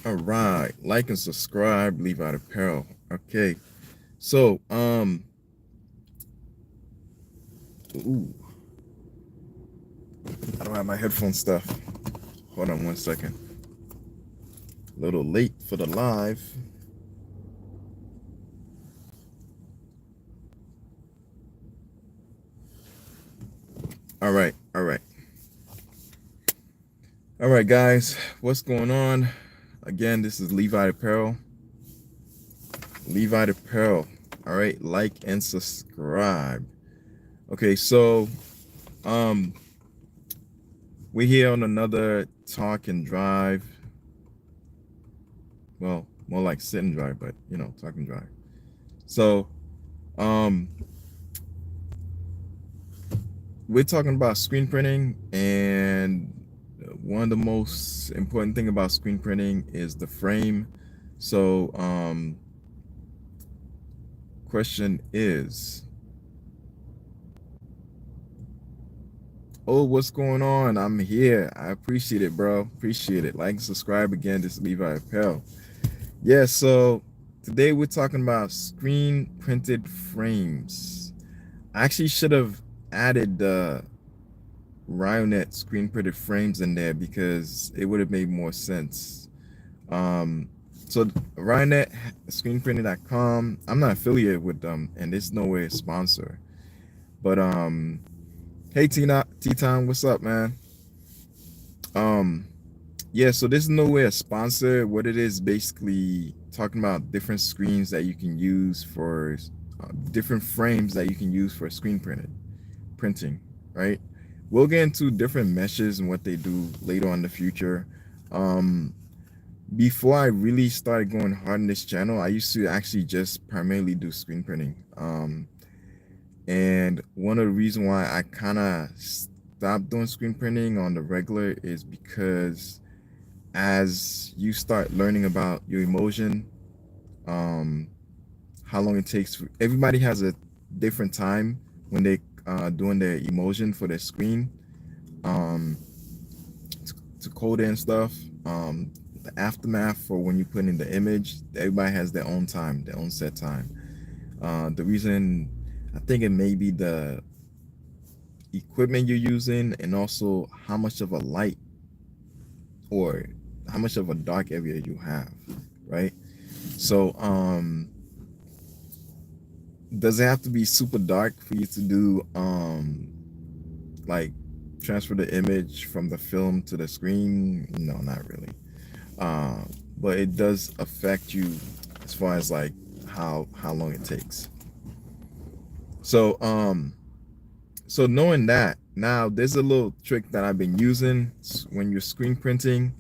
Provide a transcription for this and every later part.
All right, like and subscribe, Levi Apparel. Okay, so ooh, I don't have my headphone stuff. Hold on 1 second. A little late for the live. All right, guys. What's going on? Again, this is Levi Apparel. Levi Apparel. All right, like and subscribe. Okay, so um, we're here on another talk and drive. Well, more like sit and drive, but you know, talk and drive. So um, we're talking about screen printing, and one of the most important thing about screen printing is the frame. So question is, oh, what's going on? I'm here. I appreciate it, bro. Appreciate it. Like and subscribe again. This is Levi Appel. Yeah, so today we're talking about screen printed frames. I actually should have added the Ryonet screen printed frames in there because it would have made more sense. Um, so Ryonet, screenprinting.com, I'm not affiliated with them, and it's no way a sponsor. But hey Tina, T-Town, what's up, man? Um, yeah, so this is no way a sponsor. What it is basically talking about different screens that you can use for different frames that you can use for screen printing, right? We'll get into different meshes and what they do later on in the future. Before I really started going hard on this channel, I used to actually just primarily do screen printing. And one of the reasons why I kind of stopped doing screen printing on the regular is because as you start learning about your emotion, how long it takes, everybody has a different time when they doing their emotion for their screen, um, to code it and stuff. The aftermath for when you put in the image, everybody has their own time, their own set time. The reason, I think it may be the equipment you're using and also how much of a light or how much of a dark area you have, right? So does it have to be super dark for you to do like transfer the image from the film to the screen? No, not really. But it does affect you as far as like how long it takes. So so knowing that, now there's a little trick that I've been using when you're screen printing.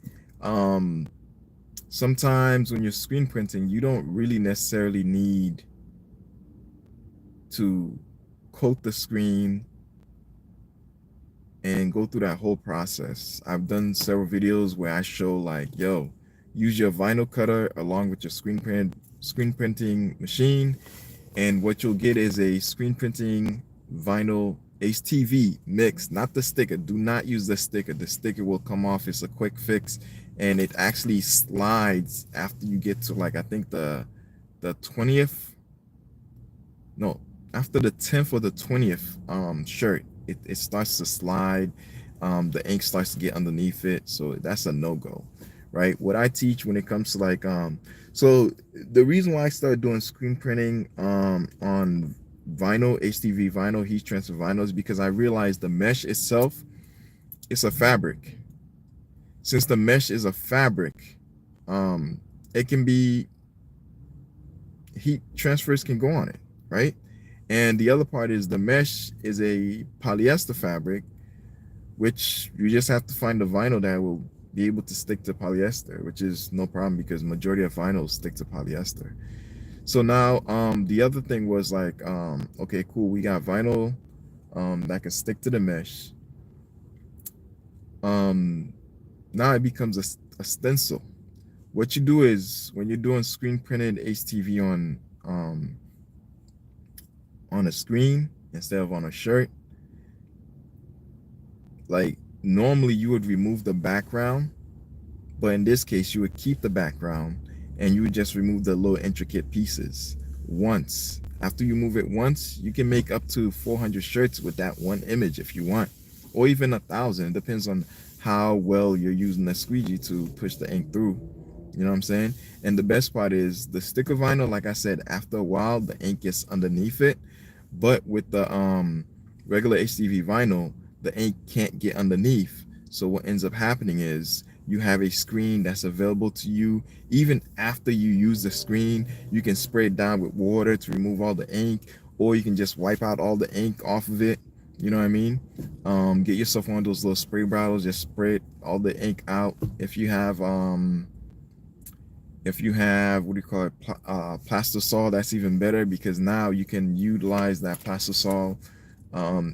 Sometimes when you're screen printing, you don't really necessarily need to coat the screen and go through that whole process. I've done several videos where I show like, yo, use your vinyl cutter along with your screen printing machine, and what you'll get is a screen printing vinyl HTV mix, not the sticker. Do not use the sticker. The sticker will come off. It's a quick fix, and it actually slides after you get to like, I think the 20th, no, after the 10th or the 20th shirt, it starts to slide. The ink starts to get underneath it, so that's a no-go, right? What I teach when it comes to like so the reason why I started doing screen printing on vinyl, HTV vinyl, heat transfer vinyl, is because I realized the mesh itself, it's a fabric. Since the mesh is a fabric, it can be, heat transfers can go on it, right? And the other part is the mesh is a polyester fabric, which you just have to find the vinyl that will be able to stick to polyester, which is no problem because majority of vinyls stick to polyester. So now the other thing was like, okay, cool, we got vinyl that can stick to the mesh. Now it becomes a stencil. What you do is when you're doing screen printed HTV on a screen instead of on a shirt, like normally you would remove the background But in this case, you would keep the background and you would just remove the little intricate pieces once. After you move it once, you can make up to 400 shirts with that one image if you want, or even 1,000. It depends on how well you're using the squeegee to push the ink through. You know what I'm saying? And the best part is the sticker vinyl, like I said, after a while, the ink gets underneath it. But with the regular HTV vinyl, the ink can't get underneath. So what ends up happening is you have a screen that's available to you. Even after you use the screen, you can spray it down with water to remove all the ink, or you can just wipe out all the ink off of it. You know what I mean? Get yourself one of those little spray bottles, just spray all the ink out. If you have what do you call it, plastisol, that's even better, because now you can utilize that plastisol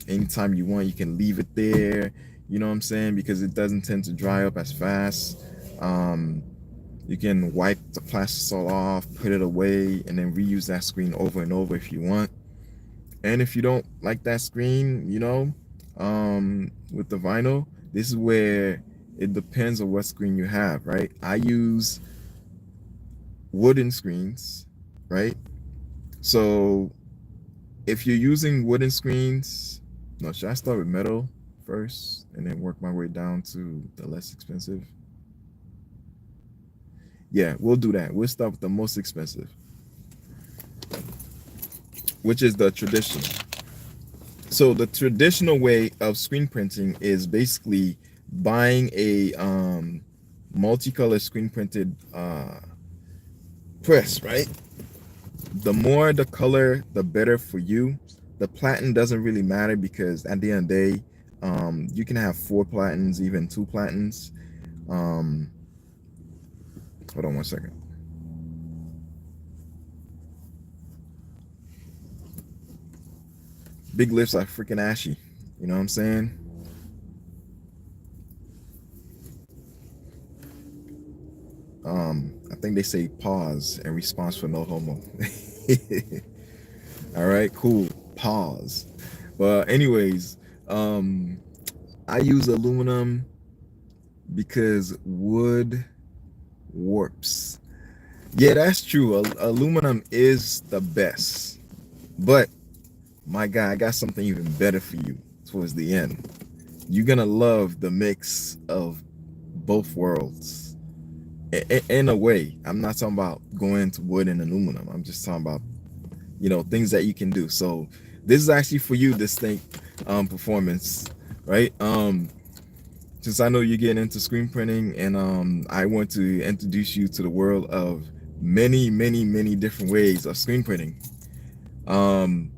anytime you want. You can leave it there, you know what I'm saying, because it doesn't tend to dry up as fast. You can wipe the plastisol off, put it away, and then reuse that screen over and over if you want. And if you don't like that screen, with the vinyl, this is where it depends on what screen you have, right? I use wooden screens, right? So if you're using wooden screens, no, should I start with metal first and then work my way down to the less expensive? Yeah, we'll do that. We'll start with the most expensive, which is the traditional. So the traditional way of screen printing is basically buying a multicolor screen printed press, right? The more the color, the better for you. The platinum doesn't really matter, because at the end of the day, you can have 4 platins, even 2 platins. Um, hold on one second. Big lips are freaking ashy. You know what I'm saying? I think they say pause in response for no homo. All right, cool. Pause. But anyways, um, I use aluminum because wood warps. Yeah, that's true. Aluminum is the best. But my guy, I got something even better for you towards the end. You're gonna love the mix of both worlds. In a way, I'm not talking about going to wood and aluminum. I'm just talking about, things that you can do. So this is actually for you, distinct performance, right? Since I know you're getting into screen printing, and I want to introduce you to the world of many, many, many different ways of screen printing. Um,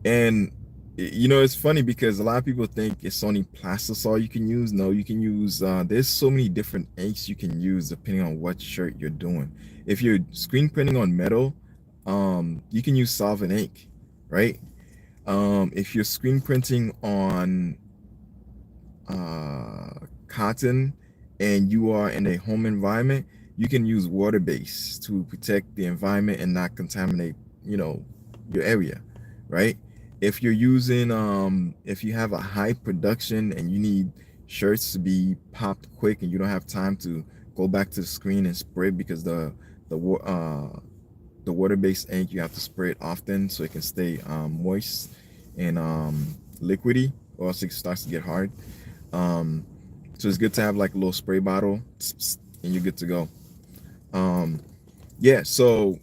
and it's funny because a lot of people think it's only plastisol you can use. No, you can use, there's so many different inks you can use depending on what shirt you're doing. If you're screen printing on metal, you can use solvent ink, right? If you're screen printing on cotton and you are in a home environment, you can use water base to protect the environment and not contaminate, your area, right? If you're using, if you have a high production and you need shirts to be popped quick and you don't have time to go back to the screen and spray, because the water-based ink, you have to spray it often so it can stay moist and liquidy, or else it starts to get hard. Um, so it's good to have like a little spray bottle, and you're good to go. Yeah, so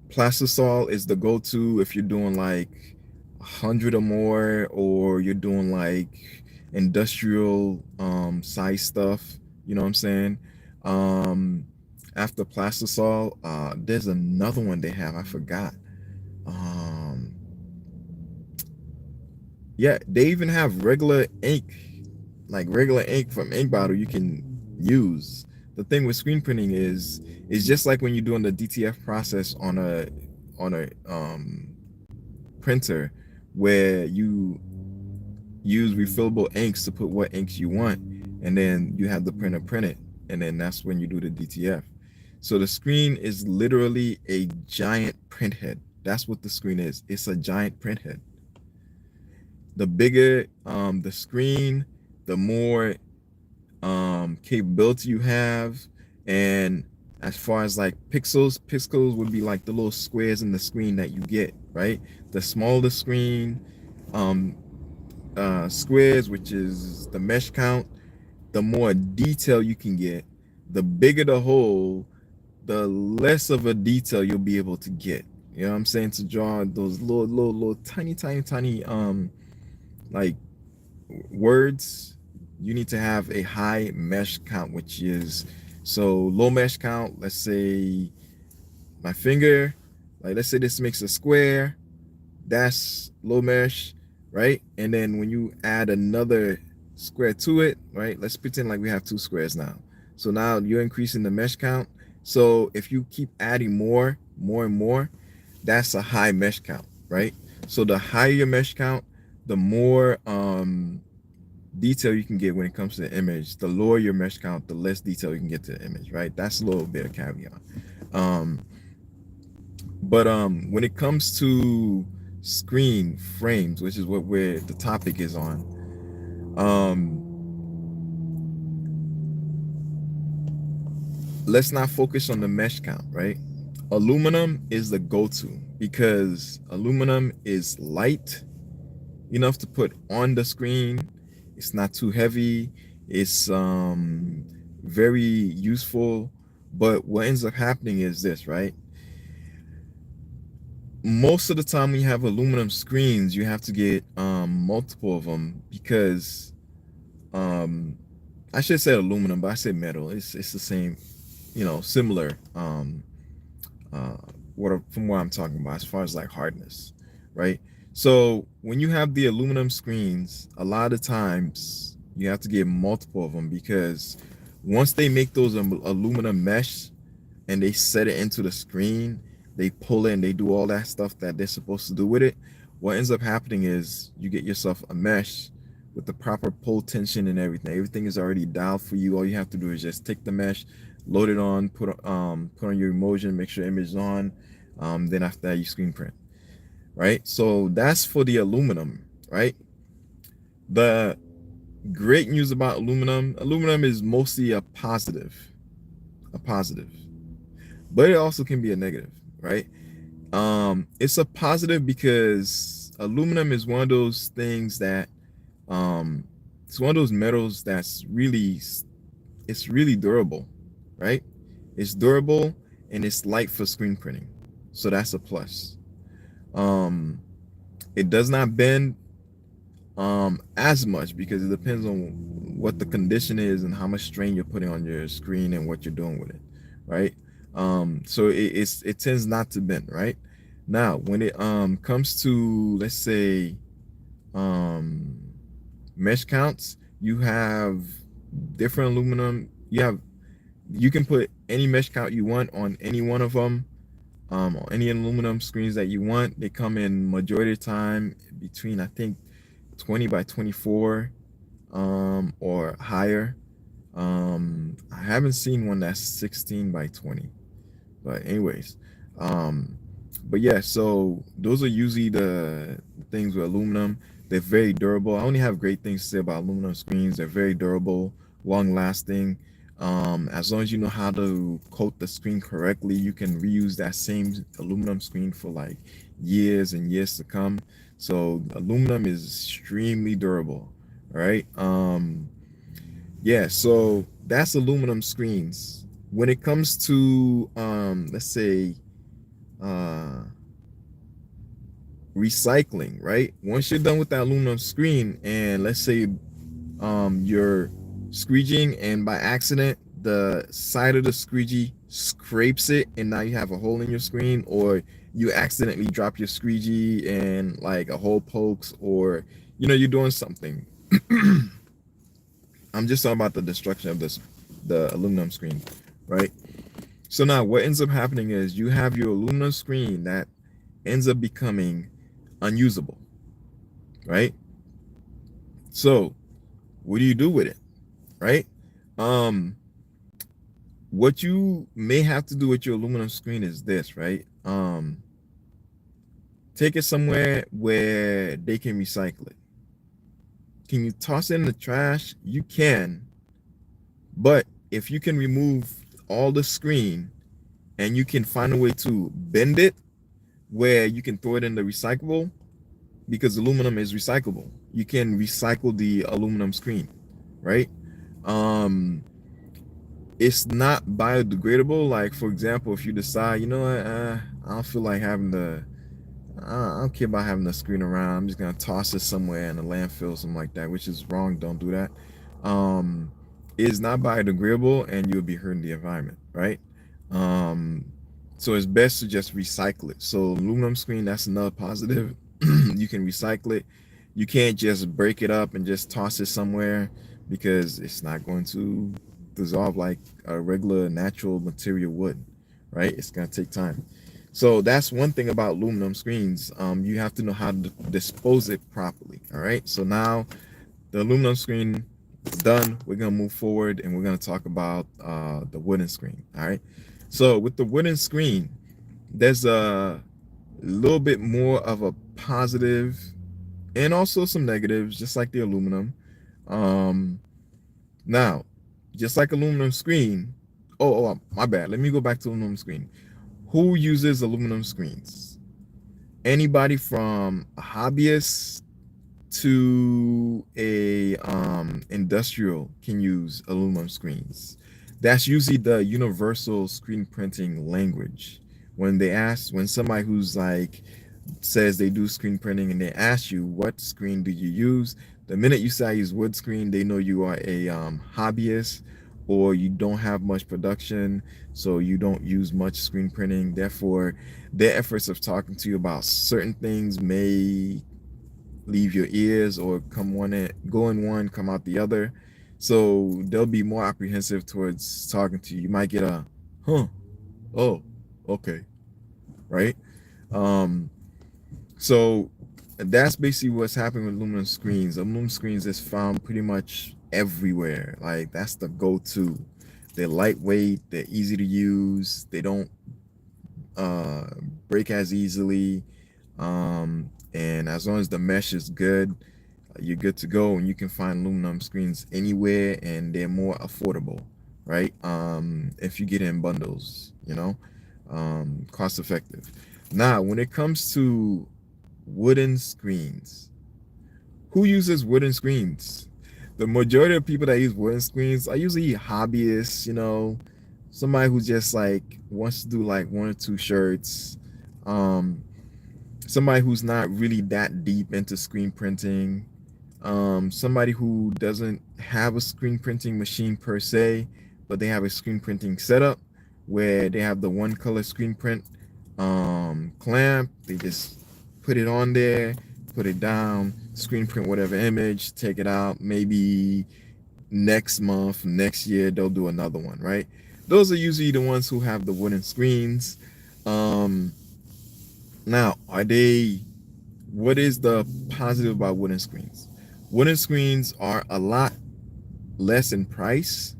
plastisol is the go-to if you're doing like 100 or more, or you're doing like industrial size stuff. You know what I'm saying? Um, After plastisol, there's another one they have. I forgot. Um, yeah, they even have regular ink, like regular ink from ink bottle you can use. The thing with screen printing is, it's just like when you're doing the DTF process on a printer, where you use refillable inks to put what inks you want, and then you have the printer print it, and then that's when you do the DTF. So the screen is literally a giant print head. That's what the screen is. It's a giant print head. The bigger the screen, the more capability you have. And as far as like pixels would be like the little squares in the screen that you get, right? The smaller the screen, um, squares, which is the mesh count, the more detail you can get. The bigger the hole, the less of a detail you'll be able to get. You know what I'm saying? To draw those little tiny like words, you need to have a high mesh count, which is, so low mesh count, let's say my finger, like let's say this makes a square, that's low mesh, right? And then when you add another square to it, right? Let's pretend like we have two squares now. So now you're increasing the mesh count. So if you keep adding more and more, that's a high mesh count, right? So the higher your mesh count, the more detail you can get when it comes to the image. The lower your mesh count, the less detail you can get to the image, right? That's a little bit of caveat. But when it comes to screen frames, which is what the topic is on, let's not focus on the mesh count, right? Aluminum is the go-to because aluminum is light enough to put on the screen. It's not too heavy. It's very useful. But what ends up happening is this, right? Most of the time when you have aluminum screens, you have to get multiple of them because I should say aluminum, but I said metal. It's the same, similar from what I'm talking about as far as like hardness, right? So when you have the aluminum screens, a lot of times you have to get multiple of them because once they make those aluminum mesh and they set it into the screen, they pull it and they do all that stuff that they're supposed to do with it. What ends up happening is you get yourself a mesh with the proper pull tension and everything. Everything is already dialed for you. All you have to do is just take the mesh, load it on, put on your emotion, make sure image is on. Then after that, you screen print, right? So that's for the aluminum, right? The great news about aluminum is mostly a positive, but it also can be a negative, right? It's a positive because aluminum is one of those things that it's one of those metals that's it's really durable, right? It's durable and it's light for screen printing, so that's a plus. It does not bend as much because it depends on what the condition is and how much strain you're putting on your screen and what you're doing with it, right? So it tends not to bend, right? Now when it comes to, let's say, mesh counts, you have different aluminum. You can put any mesh count you want on any one of them, on any aluminum screens that you want. They come in majority of the time between, I think, 20 by 24 or higher. I haven't seen one that's 16 by 20, but anyways, but yeah, so those are usually the things with aluminum. They're very durable. I only have great things to say about aluminum screens. They're very durable, long lasting. As long as you know how to coat the screen correctly, you can reuse that same aluminum screen for like years and years to come. So aluminum is extremely durable. All right. Yeah, so that's aluminum screens. When it comes to let's say recycling, right? Once you're done with that aluminum screen and let's say you're squeegeeing and by accident the side of the squeegee scrapes it and now you have a hole in your screen, or you accidentally drop your squeegee and like a hole pokes, or you're doing something. I'm just talking about the destruction of the aluminum screen, right? So now what ends up happening is you have your aluminum screen that ends up becoming unusable, right? So what do you do with it, right? What you may have to do with your aluminum screen is this, right? Take it somewhere where they can recycle it. Can you toss it in the trash? You can, But if you can remove all the screen and you can find a way to bend it where you can throw it in the recyclable, because aluminum is recyclable. You can recycle the aluminum screen, right? Um, it's not biodegradable. Like, for example, if you decide, you know what, I don't feel like having the, I don't care about having the screen around. I'm just gonna toss it somewhere in a landfill, something like that, which is wrong. Don't do that. Um, it's not biodegradable, and you'll be hurting the environment, right? Um, so it's best to just recycle it. So aluminum screen, that's another positive. You can recycle it. You can't just break it up and just toss it somewhere because it's not going to dissolve like a regular natural material would, right? It's gonna take time. So that's one thing about aluminum screens. You have to know how to dispose it properly. All right. So now the aluminum screen is done. We're gonna move forward and we're gonna talk about the wooden screen. All right. So with the wooden screen, there's a little bit more of a positive and also some negatives, just like the aluminum. Um, Now, just like aluminum screen. Oh, my bad. Let me go back to aluminum screen. Who uses aluminum screens? Anybody from a hobbyist to a industrial can use aluminum screens. That's usually the universal screen printing language. When somebody who's like says they do screen printing and they ask you what screen do you use, the minute you say I use wood screen, they know you are a hobbyist or you don't have much production, so you don't use much screen printing. Therefore, their efforts of talking to you about certain things may leave your ears or go in one, come out the other. So they'll be more apprehensive towards talking to you. You might get a, huh, oh, okay, right? Um, so that's basically what's happening with aluminum screens. Aluminum screens is found pretty much everywhere. Like that's the go-to. They're lightweight, they're easy to use, they don't uh, break as easily. And as long as the mesh is good, you're good to go. And you can find aluminum screens anywhere, and they're more affordable, right? If you get in bundles, cost effective. Now, when it comes to wooden screens, who uses wooden screens? The majority of people that use wooden screens are usually hobbyists, somebody who just like wants to do like one or two shirts, um, somebody who's not really that deep into screen printing, somebody who doesn't have a screen printing machine per se, but they have a screen printing setup where they have the one color screen print clamp. They just put it on there, put it down, screen print whatever image, take it out. Maybe next month, next year, they'll do another one, right? Those are usually the ones who have the wooden screens. Um, Now, what is the positive about wooden screens? Wooden screens are a lot less in price.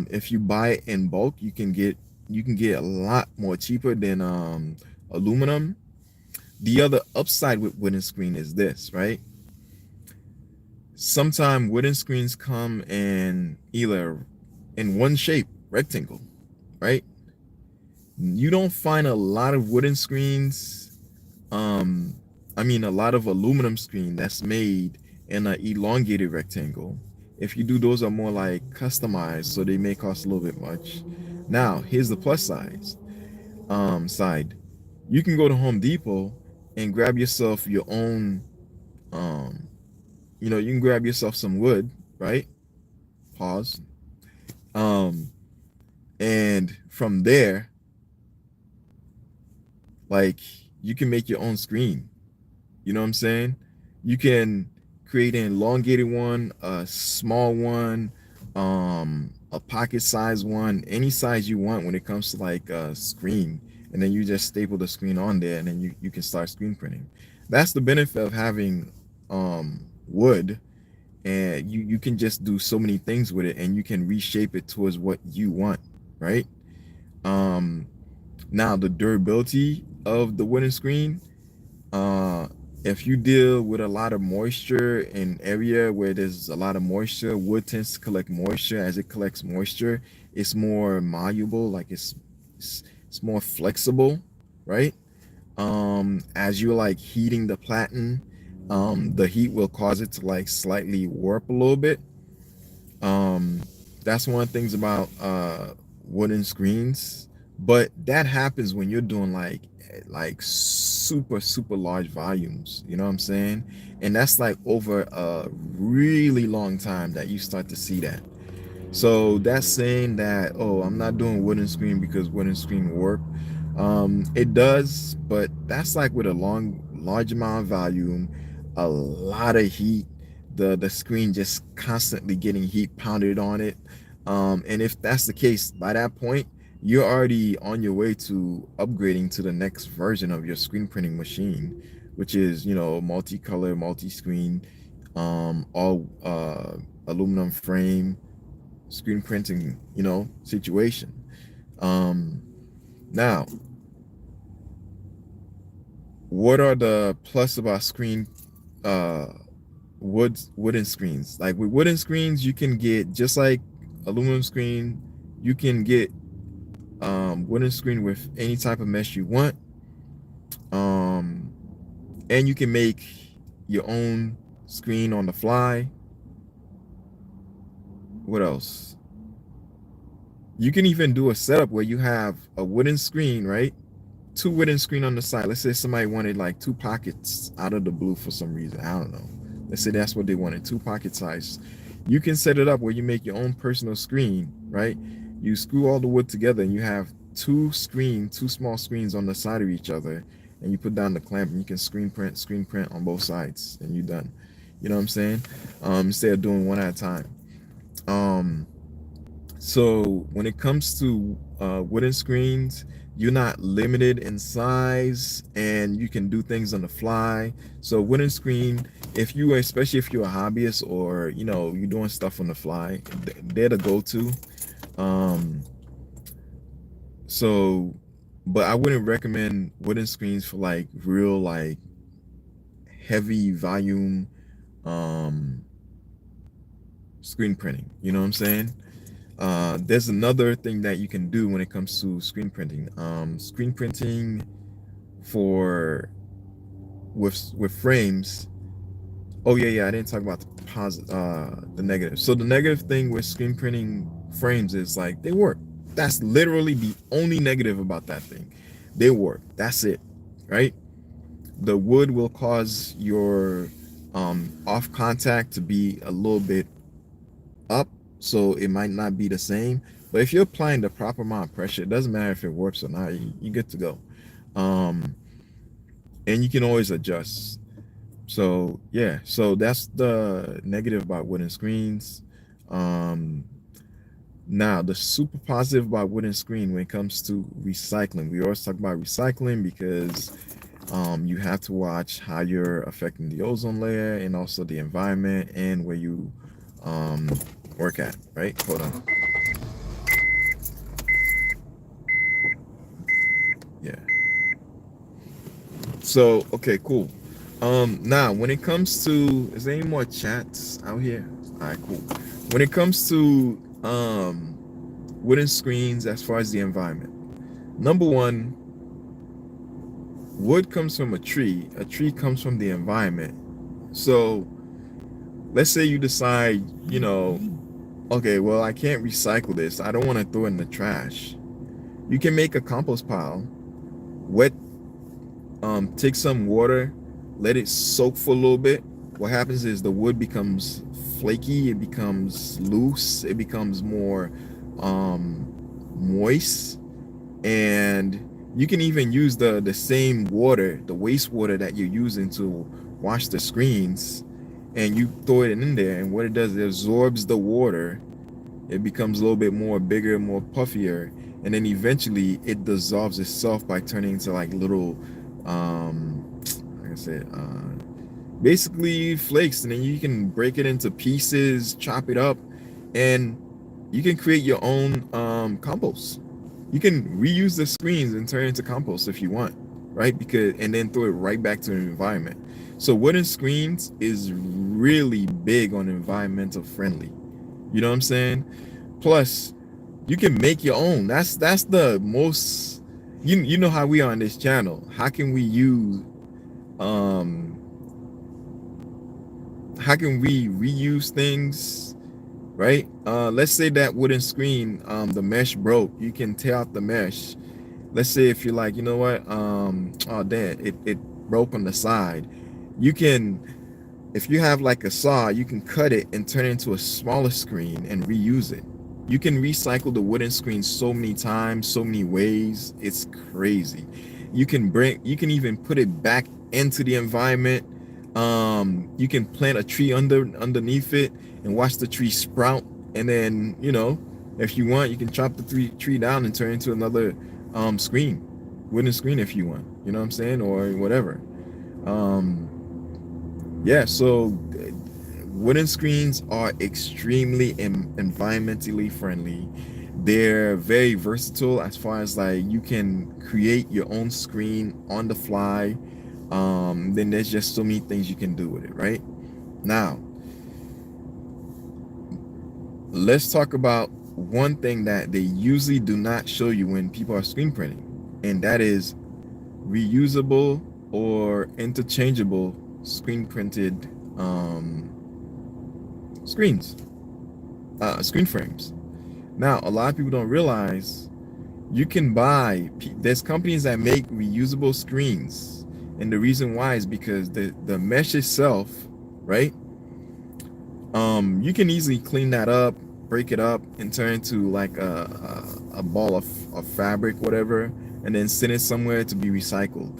If you buy it in bulk, you can get a lot more cheaper than aluminum. The other upside with wooden screen is this, right? Sometimes wooden screens come in either in one shape, rectangle, right? You don't find a lot of wooden screens, um, a lot of aluminum screen that's made in an elongated rectangle. If you do, those are more like customized, so they may cost a little bit much. Now, here's the plus side. You can go to Home Depot and grab yourself your own, um, you can grab yourself some wood, right? Pause. Um, and from there, like you can make your own screen. You know what I'm saying? You can create an elongated one, a small one, a pocket size one, any size you want when it comes to like a screen. And then you just staple the screen on there and then you can start screen printing. That's the benefit of having wood, and you can just do so many things with it and you can reshape it towards what you want, right? Um, Now the durability of the wooden screen, uh, if you deal with a lot of moisture in area where there's a lot of moisture, wood tends to collect moisture. As it collects moisture, it's more malleable, like it's more flexible, right? As you're like heating the platen, the heat will cause it to like slightly warp a little bit. um that's one of the things about wooden screens, but that happens when you're doing like super large volumes, you know what I'm saying? And that's like over a really long time that you start to see that. So that's saying that, oh, I'm not doing wooden screen because wooden screen work. It does, but that's like with a large amount of volume, a lot of heat, the screen just constantly getting heat pounded on it. And if that's the case, by that point, you're already on your way to upgrading to the next version of your screen printing machine, which is, multicolor, multi-screen, all aluminum frame screen printing, situation. Um, Now, what are the plus about uh wooden screens? Like with wooden screens, you can get, just like aluminum screen, you can get wooden screen with any type of mesh you want. Um, and you can make your own screen on the fly. What else? You can even do a setup where you have a wooden screen, right? Two wooden screen on the side. Let's say somebody wanted like two pockets out of the blue for some reason. I don't know. Let's say that's what they wanted, two pocket size. You can set it up where you make your own personal screen, right? You screw all the wood together and you have two small screens on the side of each other, and you put down the clamp and you can screen print on both sides, and you're done. You know what I'm saying? Instead of doing one at a time. So when it comes to wooden screens, you're not limited in size and you can do things on the fly. So wooden screen, especially if you're a hobbyist, or you're doing stuff on the fly, they're the go-to. Um, so, but I wouldn't recommend wooden screens for like real like heavy volume um, screen printing. You know what I'm saying? There's another thing that you can do when it comes to screen printing. Screen printing for with frames. Oh yeah, I didn't talk about the negative. So the negative thing with screen printing frames is like they work. That's literally the only negative about that thing. They work. That's it, right? The wood will cause your off contact to be a little bit up, so it might not be the same. But if you're applying the proper amount of pressure, it doesn't matter if it works or not. You're good to go. Um, and you can always adjust. So yeah, so that's the negative about wooden screens. Um, Now the super positive about wooden screen when it comes to recycling. We always talk about recycling because you have to watch how you're affecting the ozone layer and also the environment and where you um, work at, right? Hold on. Yeah. So, okay, cool. Now when it comes to, is there any more chats out here? All right, cool. When it comes to wooden screens as far as the environment, number one, wood comes from a tree comes from the environment. So let's say you decide, okay, well, I can't recycle this, I don't want to throw it in the trash. You can make a compost pile, wet, take some water, let it soak for a little bit. What happens is the wood becomes flaky, it becomes loose, it becomes more moist, and you can even use the same water, the wastewater that you're using to wash the screens, and you throw it in there, and what it does, it absorbs the water. It becomes a little bit more bigger, more puffier, and then eventually it dissolves itself by turning into like little like I said, basically flakes, and then you can break it into pieces, chop it up, and you can create your own compost. You can reuse the screens and turn it into compost if you want, right? Because and then throw it right back to the environment. So wooden screens is really big on environmental friendly. You know what I'm saying? Plus, you can make your own. That's the most. You know how we are on this channel. How can we use um how can we reuse things, right? Let's say that wooden screen, the mesh broke. You can tear out the mesh. Let's say if you're like, you know what, oh damn, it broke on the side. You can, if you have like a saw, you can cut it and turn it into a smaller screen and reuse it. You can recycle the wooden screen so many times, so many ways. It's crazy. You can even put it back into the environment. You can plant a tree underneath it and watch the tree sprout. And then, you know, if you want, you can chop the tree down and turn it into another screen, wooden screen if you want. You know what I'm saying, or whatever. Yeah, so wooden screens are extremely environmentally friendly. They're very versatile as far as like you can create your own screen on the fly. Then there's just so many things you can do with it, right? Now, let's talk about one thing that they usually do not show you when people are screen printing, and that is reusable or interchangeable screen printed screen frames. Now, a lot of people don't realize you can buy, there's companies that make reusable screens, and the reason why is because the mesh itself, right? You can easily clean that up, break it up, and turn it into like a ball of fabric, whatever, and then send it somewhere to be recycled.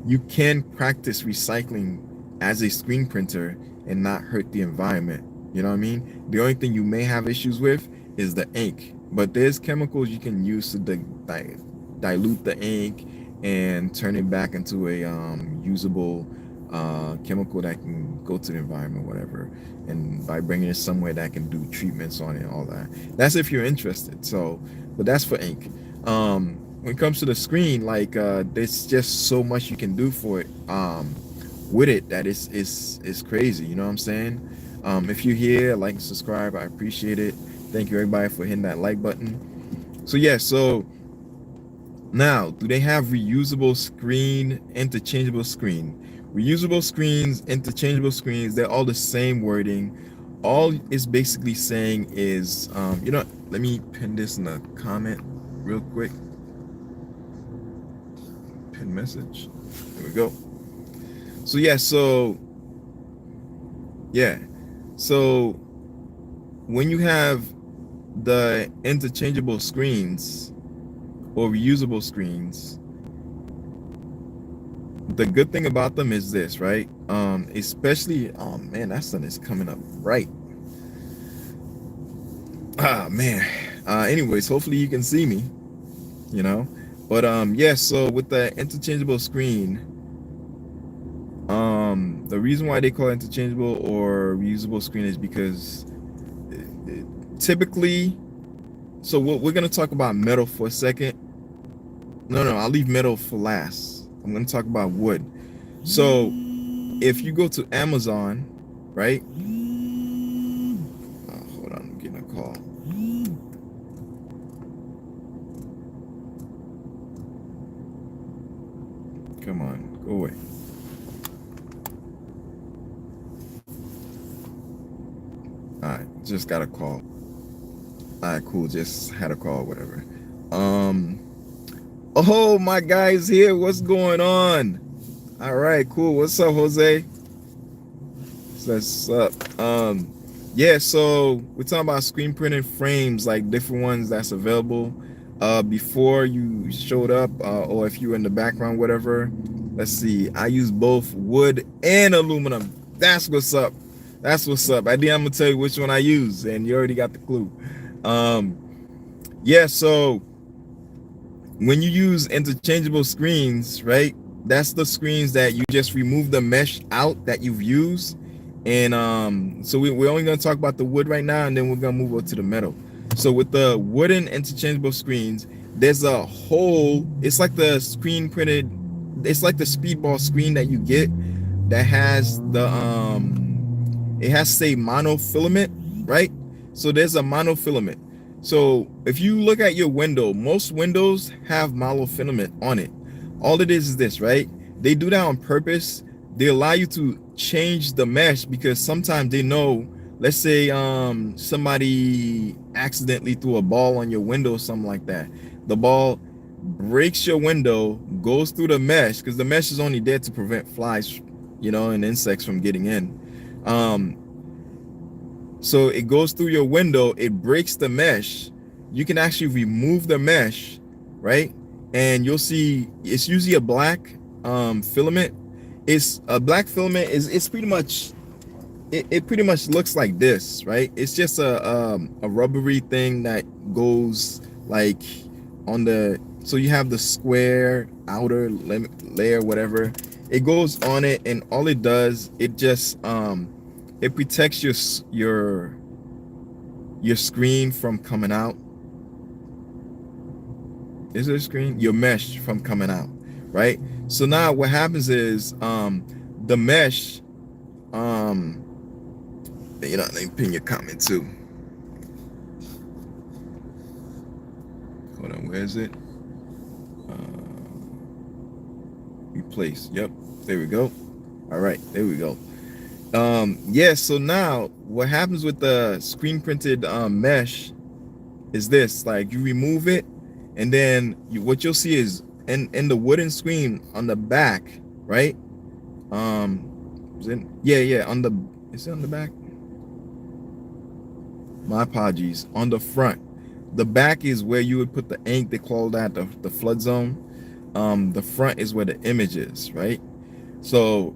You can practice recycling as a screen printer and not hurt the environment. You know what I mean? The only thing you may have issues with is the ink, but there's chemicals you can use to dilute the ink and turn it back into a usable chemical that can go to the environment, whatever, and by bringing it somewhere that can do treatments on it and all that. That's if you're interested. So, but that's for ink. When it comes to the screen, like there's just so much you can do for it with it that is crazy. You know what I'm saying? If you're here, like and subscribe, I appreciate it. Thank you everybody for hitting that like button. So yeah, so now, do they have reusable screen, interchangeable screen? Reusable screens, interchangeable screens, they're all the same wording. All it's basically saying is, you know, let me pin this in a comment real quick. Pin message. There we go. So yeah, so when you have the interchangeable screens or reusable screens, the good thing about them is this, right? Especially, oh man, that sun is coming up bright. Ah man. Anyways, hopefully you can see me, you know. But yeah, so with the interchangeable screen, the reason why they call it interchangeable or reusable screen is because typically, so we're gonna talk about metal for a second. No, I'll leave metal for last. I'm gonna talk about wood. So if you go to Amazon, right? Hold on, I'm getting a call. Come on, go away. All right, just got a call. All right, cool. Just had a call, whatever. Oh, my guy's here. What's going on? All right, cool. What's up, Jose? What's up? Yeah, so we're talking about screen printing frames, like different ones that's available. Before you showed up, or if you were in the background, whatever. Let's see. I use both wood and aluminum. That's what's up. That's what's up. I'm gonna tell you which one I use, and you already got the clue. Yeah, so when you use interchangeable screens, right? That's the screens that you just remove the mesh out that you've used. And so we're only going to talk about the wood right now, and then we're going to move on to the metal. So with the wooden interchangeable screens, there's a hole. It's like the screen printed, it's like the speedball screen that you get that has the it has, say, monofilament, right? So there's a monofilament. So if you look at your window, most windows have monofilament on it. All it is this, right? They do that on purpose. They allow you to change the mesh because sometimes they know, let's say somebody accidentally threw a ball on your window or something like that. The ball breaks your window, goes through the mesh, because the mesh is only there to prevent flies, and insects from getting in. So it goes through your window, it breaks the mesh. You can actually remove the mesh, right? And you'll see it's usually a black filament. It's a black filament. It's pretty much, it pretty much looks like this, right? It's just a rubbery thing that goes like on the, so you have the square outer layer, whatever. It goes on it, and all it does, it just it protects your screen from coming out. Is it a screen? Your mesh from coming out, right? So now what happens is the mesh, let me pin your comment too. Hold on, where is it? Replace. Yep, there we go. All right, there we go. Yeah, so now what happens with the screen printed mesh is this, like you remove it, and then what you'll see is in the wooden screen on the back, right? Yeah, on the, is it on the back? My apologies. On the front. The back is where you would put the ink. They call that the flood zone. The front is where the image is, right? So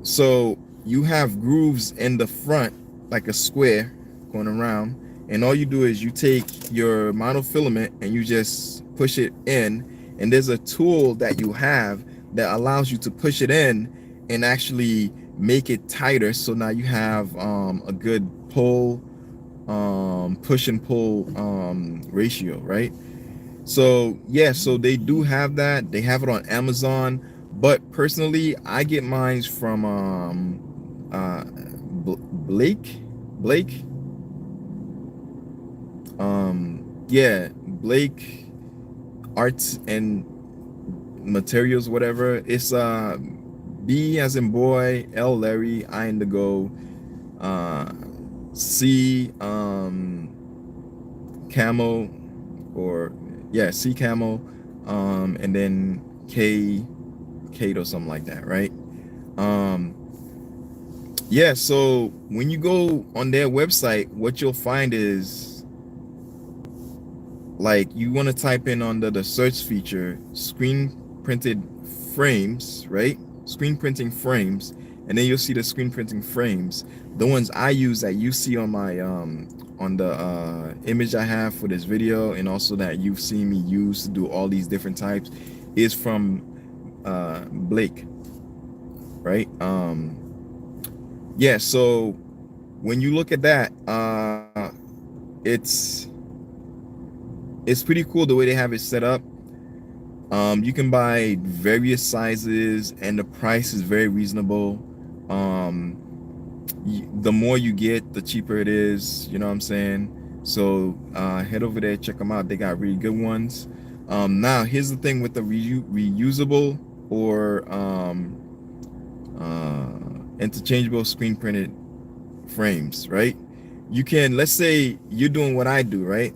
so you have grooves in the front, like a square going around, and all you do is you take your monofilament and you just push it in, and there's a tool that you have that allows you to push it in and actually make it tighter. So now you have a good pull, push and pull ratio, right? So yeah, so they do have that. They have it on Amazon, but personally I get mine from Blake. Yeah, Blake Arts and Materials, whatever. It's B as in boy, L Larry, I indigo, C camo, or yeah, C camo, and then Kate or something like that, right? Yeah, so when you go on their website, what you'll find is, like, you want to type in under the search feature screen printed frames, right? Screen printing frames, and then you'll see the screen printing frames. The ones I use that you see on my on the image I have for this video, and also that you've seen me use to do all these different types, is from Blake, right? Yeah, so when you look at that, it's pretty cool the way they have it set up. You can buy various sizes, and the price is very reasonable. The more you get, the cheaper it is, you know what I'm saying? So head over there, check them out. They got really good ones. Now here's the thing with the reusable or interchangeable screen printed frames, right? You can, let's say you're doing what I do, right?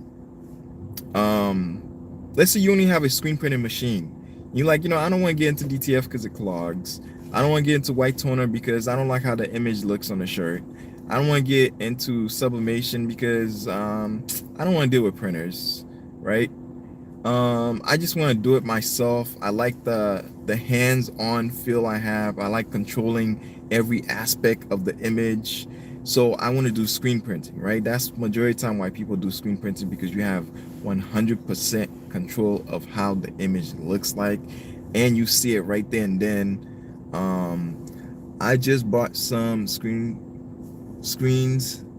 Let's say you only have a screen printing machine. You're like, I don't want to get into DTF because it clogs. I don't want to get into white toner because I don't like how the image looks on the shirt. I don't want to get into sublimation because I don't want to deal with printers, right? I just want to do it myself. I like the hands-on feel I have. I like controlling every aspect of the image. So I want to do screen printing, right? That's majority of the time why people do screen printing, because you have 100% control of how the image looks like, and you see it right there and then. I just bought some screens,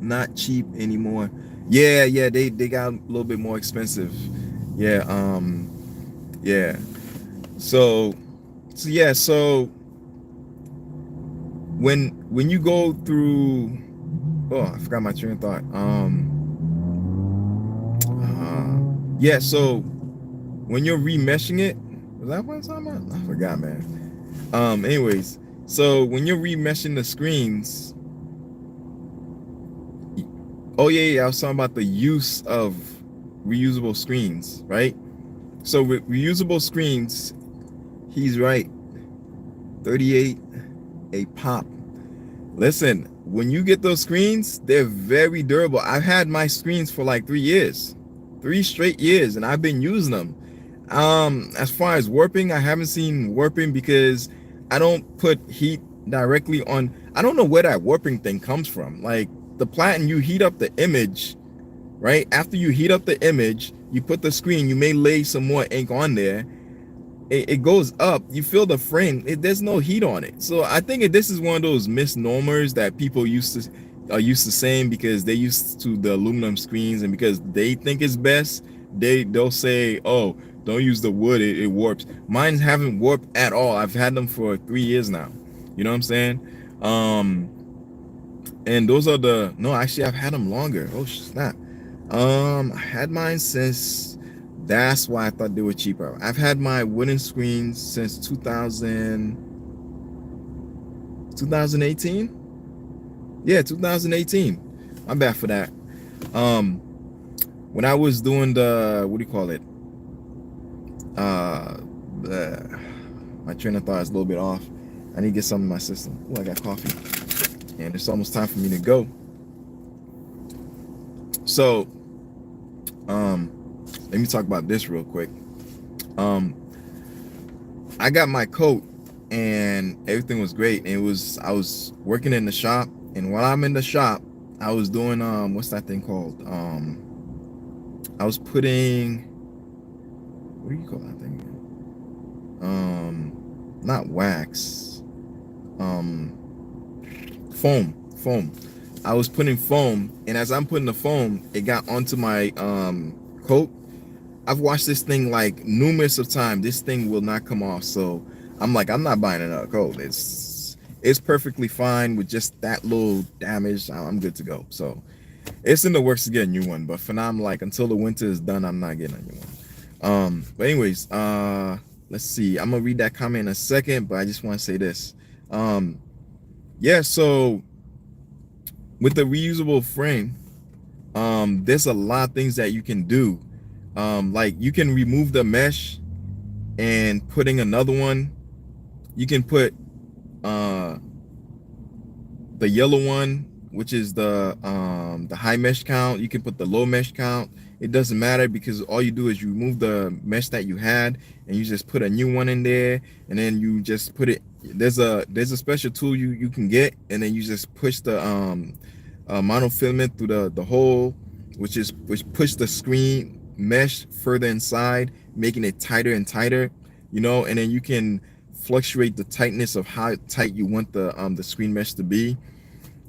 not cheap anymore. Yeah, they got a little bit more expensive. Yeah, yeah. So yeah, so when you go through, oh, I forgot my train of thought. Yeah, so when you're remeshing it, was that what I'm talking about? I forgot, man. Anyways, so when you're remeshing the screens, oh yeah, I was talking about the use of reusable screens, right? So with reusable screens, he's right. 38 a pop. Listen, when you get those screens, they're very durable. I've had my screens for like 3 years, 3 straight years, and I've been using them. As far as warping, I haven't seen warping because I don't put heat directly on. I don't know where that warping thing comes from. Like the platen, you heat up the image, right? After you heat up the image, you put the screen, you may lay some more ink on there. It goes up, you feel the frame, there's no heat on it. So I think this is one of those misnomers that people are used to saying because they used to the aluminum screens, and because they think it's best, they'll say, oh, don't use the wood, it warps. Mine haven't warped at all. I've had them for 3 years now. You know what I'm saying? And those are the, no, actually I've had them longer. Oh snap. I had mine since, that's why I thought they were cheaper. I've had my wooden screens since 2018. Yeah, 2018. I'm bad for that. Um, when I was doing the, what do you call it? Uh, my train of thought is a little bit off. I need to get some in my system. Oh, I got coffee. And it's almost time for me to go. So, let me talk about this real quick. I got my coat and everything was great. I was working in the shop, and while I'm in the shop, I was doing what's that thing called? I was putting, what do you call that thing? Not wax. Foam. I was putting foam, and as I'm putting the foam, it got onto my coat. I've watched this thing like numerous of times. This thing will not come off. So I'm like, I'm not buying another coat. It's perfectly fine with just that little damage. I'm good to go. So it's in the works to get a new one. But for now, I'm like, until the winter is done, I'm not getting a new one. But anyways, let's see. I'm gonna read that comment in a second, but I just want to say this. Yeah, so with the reusable frame, there's a lot of things that you can do. Like you can remove the mesh and putting another one. You can put the yellow one, which is the high mesh count. You can put the low mesh count. It doesn't matter because all you do is you remove the mesh that you had and you just put a new one in there, and then you just put it. There's a special tool you can get, and then you just push the monofilament through the hole, which push the screen mesh further inside, making it tighter and tighter, you know, and then you can fluctuate the tightness of how tight you want the screen mesh to be.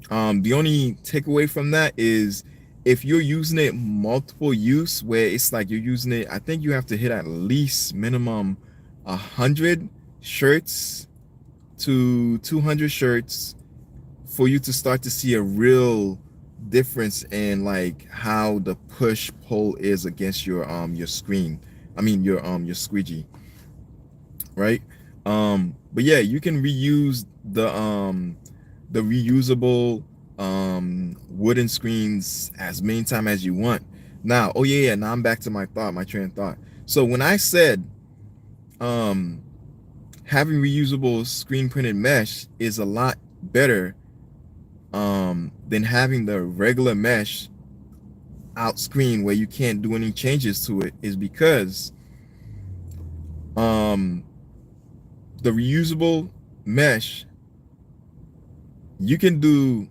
The only takeaway from that is if you're using it multiple use, where it's like you're using it, I think you have to hit at least minimum 100 shirts to 200 shirts for you to start to see a real difference in like how the push pull is against your screen. I mean your squeegee, right? But yeah, you can reuse the reusable wooden screens as many times as you want. Now, oh yeah, now I'm back to my train of thought. So when I said having reusable screen printed mesh is a lot better than having the regular mesh out screen where you can't do any changes to it, is because the reusable mesh, you can do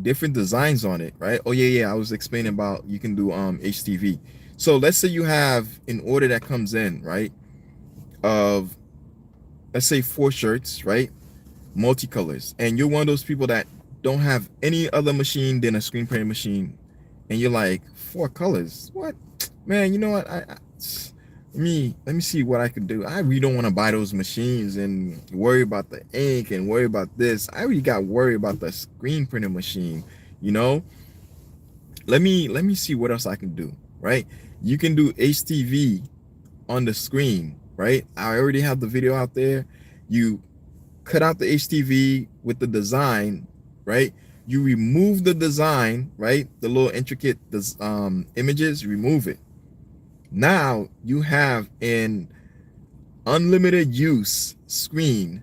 different designs on it, right? Oh yeah, I was explaining about you can do HTV. So let's say you have an order that comes in, right, of let's say 4 shirts, right, multicolors, and you're one of those people that don't have any other machine than a screen printing machine and you're like, 4 colors? What? Man, you know what? Let me see what I could do. I really don't want to buy those machines and worry about the ink and worry about this. I really got worried about the screen printer machine, you know? Let me see what else I can do, right? You can do HTV on the screen, right? I already have the video out there. You cut out the HTV with the design, right? You remove the design, right? The little intricate images, remove it. Now you have an unlimited use screen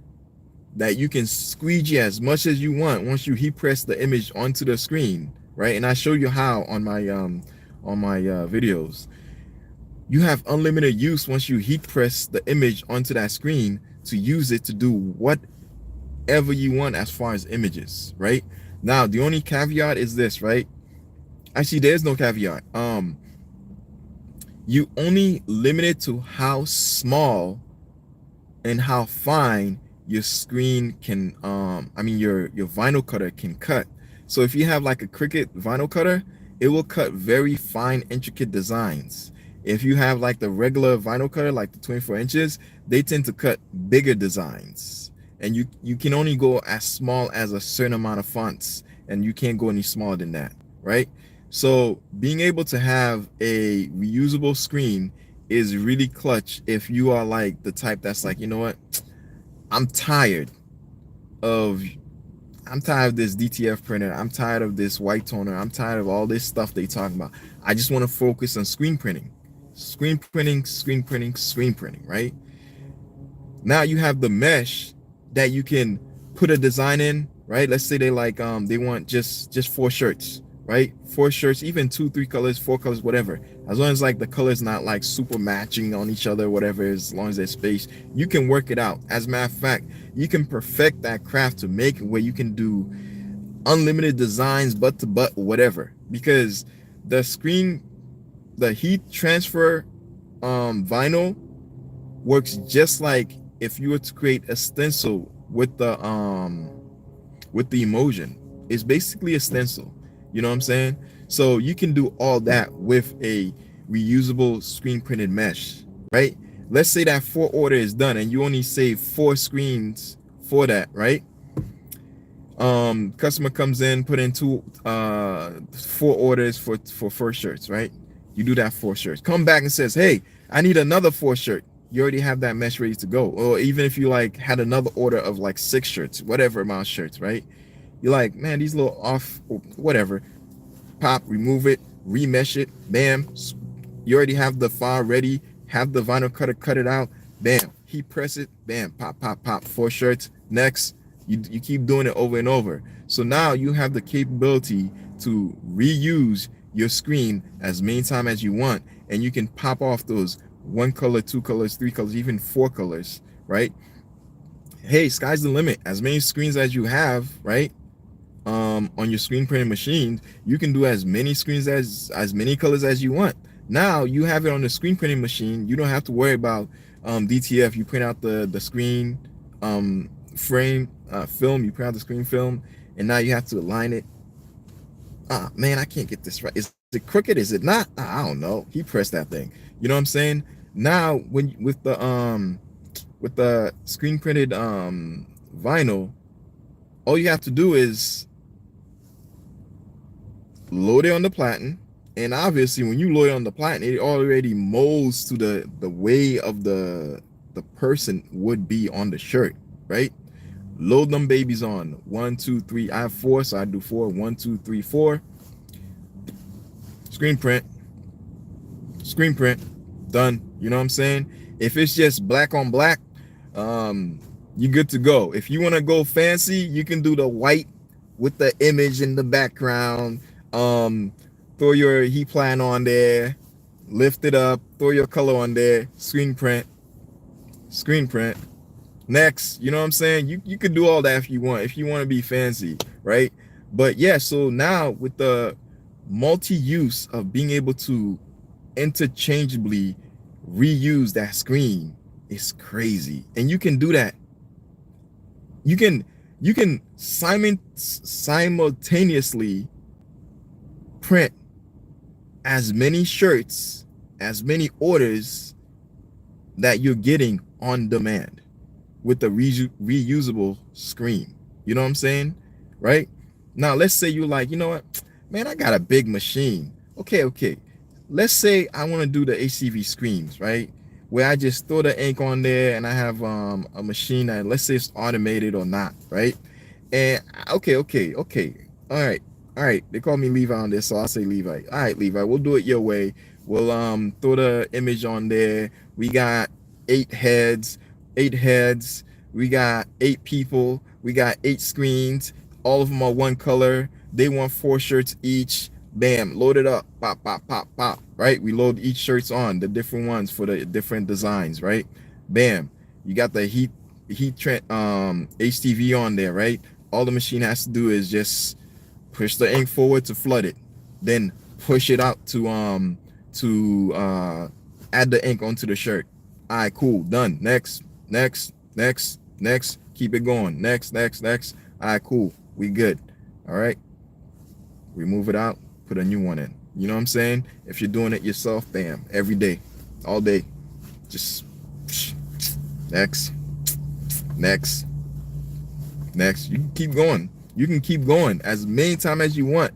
that you can squeegee as much as you want once you heat press the image onto the screen, right? And I show you how on my videos. You have unlimited use once you heat press the image onto that screen to use it to do whatever you want as far as images, right? Now the only caveat is this, right? Actually, there's no caveat. You only limit it to how small and how fine your screen can your vinyl cutter can cut. So if you have like a Cricut vinyl cutter, it will cut very fine intricate designs. If you have like the regular vinyl cutter, like the 24 inches, they tend to cut bigger designs, and you can only go as small as a certain amount of fonts, and you can't go any smaller than that, right? So being able to have a reusable screen is really clutch if you are like the type that's like, you know what, I'm tired of this DTF printer. I'm tired of this white toner. I'm tired of all this stuff they talking about. I just want to focus on screen printing, right? Now you have the mesh that you can put a design in, right? Let's say they like they want just 4 shirts, right? 4 shirts, even 2, 3 colors, 4 colors, whatever. As long as like the colors not like super matching on each other, whatever, as long as there's space, you can work it out. As a matter of fact, you can perfect that craft to make it where you can do unlimited designs, butt to butt, whatever. Because the heat transfer vinyl works just like if you were to create a stencil with the emulsion. It's basically a stencil. You know what I'm saying? So you can do all that with a reusable screen printed mesh, right? Let's say that 4 order is done and you only save 4 screens for that, right? Customer comes in, put in 4 orders for 4 shirts, right? You do that 4 shirts. Come back and says, hey, I need another 4 shirt. You already have that mesh ready to go. Or even if you like had another order of like 6 shirts, whatever amount of shirts, right? You're like, man, these little off, whatever. Pop, remove it, remesh it, bam. You already have the file ready, have the vinyl cutter cut it out, bam. Heat press it, bam, pop, pop, pop, 4 shirts. Next, you keep doing it over and over. So now you have the capability to reuse your screen as many times as you want, and you can pop off those 1 color, 2 colors, 3 colors, even 4 colors, right? Hey, sky's the limit. As many screens as you have, right? On your screen printing machine, you can do as many screens as many colors as you want. Now you have it on the screen printing machine. You don't have to worry about DTF. You print out the screen frame film. You print out the screen film, and now you have to align it. Ah, man, I can't get this right. Is it crooked? Is it not? I don't know. He pressed that thing. You know what I'm saying? Now, when with the screen printed vinyl, all you have to do is load it on the platen, and obviously when you load it on the platen, it already molds to the way of the person would be on the shirt, right? Load them babies on. 1, 2, 3. I have 4, so I do 4. 1, 2, 3, 4. Screen print, done. You know what I'm saying? If it's just black on black, you're good to go. If you want to go fancy, you can do the white with the image in the background. Throw your heat plan on there, lift it up, throw your color on there, screen print. Next, you know what I'm saying? You could do all that if you want to be fancy, right? But yeah, so now with the multi-use of being able to interchangeably reuse that screen, it's crazy. And you can do that. You can simultaneously print as many shirts, as many orders that you're getting on demand with the reusable screen. You know what I'm saying? Right? Now, let's say you're like, you know what, man, I got a big machine. Okay. Let's say I want to do the ACV screens, right? Where I just throw the ink on there and I have a machine that, let's say it's automated or not, right? And okay. All right. They call me Levi on this, so I'll say Levi. All right, Levi, we'll do it your way. We'll throw the image on there. We got eight heads. We got 8 people. We got 8 screens. All of them are one color. They want 4 shirts each. Bam, load it up. Pop. Right? We load each shirts on, the different ones for the different designs, right? Bam. You got the heat HTV on there, right? All the machine has to do is just push the ink forward to flood it, then push it out to add the ink onto the shirt. All right, cool, done. Next. Keep it going. Next. All right, cool, we good. All right, remove it out, put a new one in. You know what I'm saying? If you're doing it yourself, bam, every day, all day, just next. You can keep going. You can keep going as many times as you want,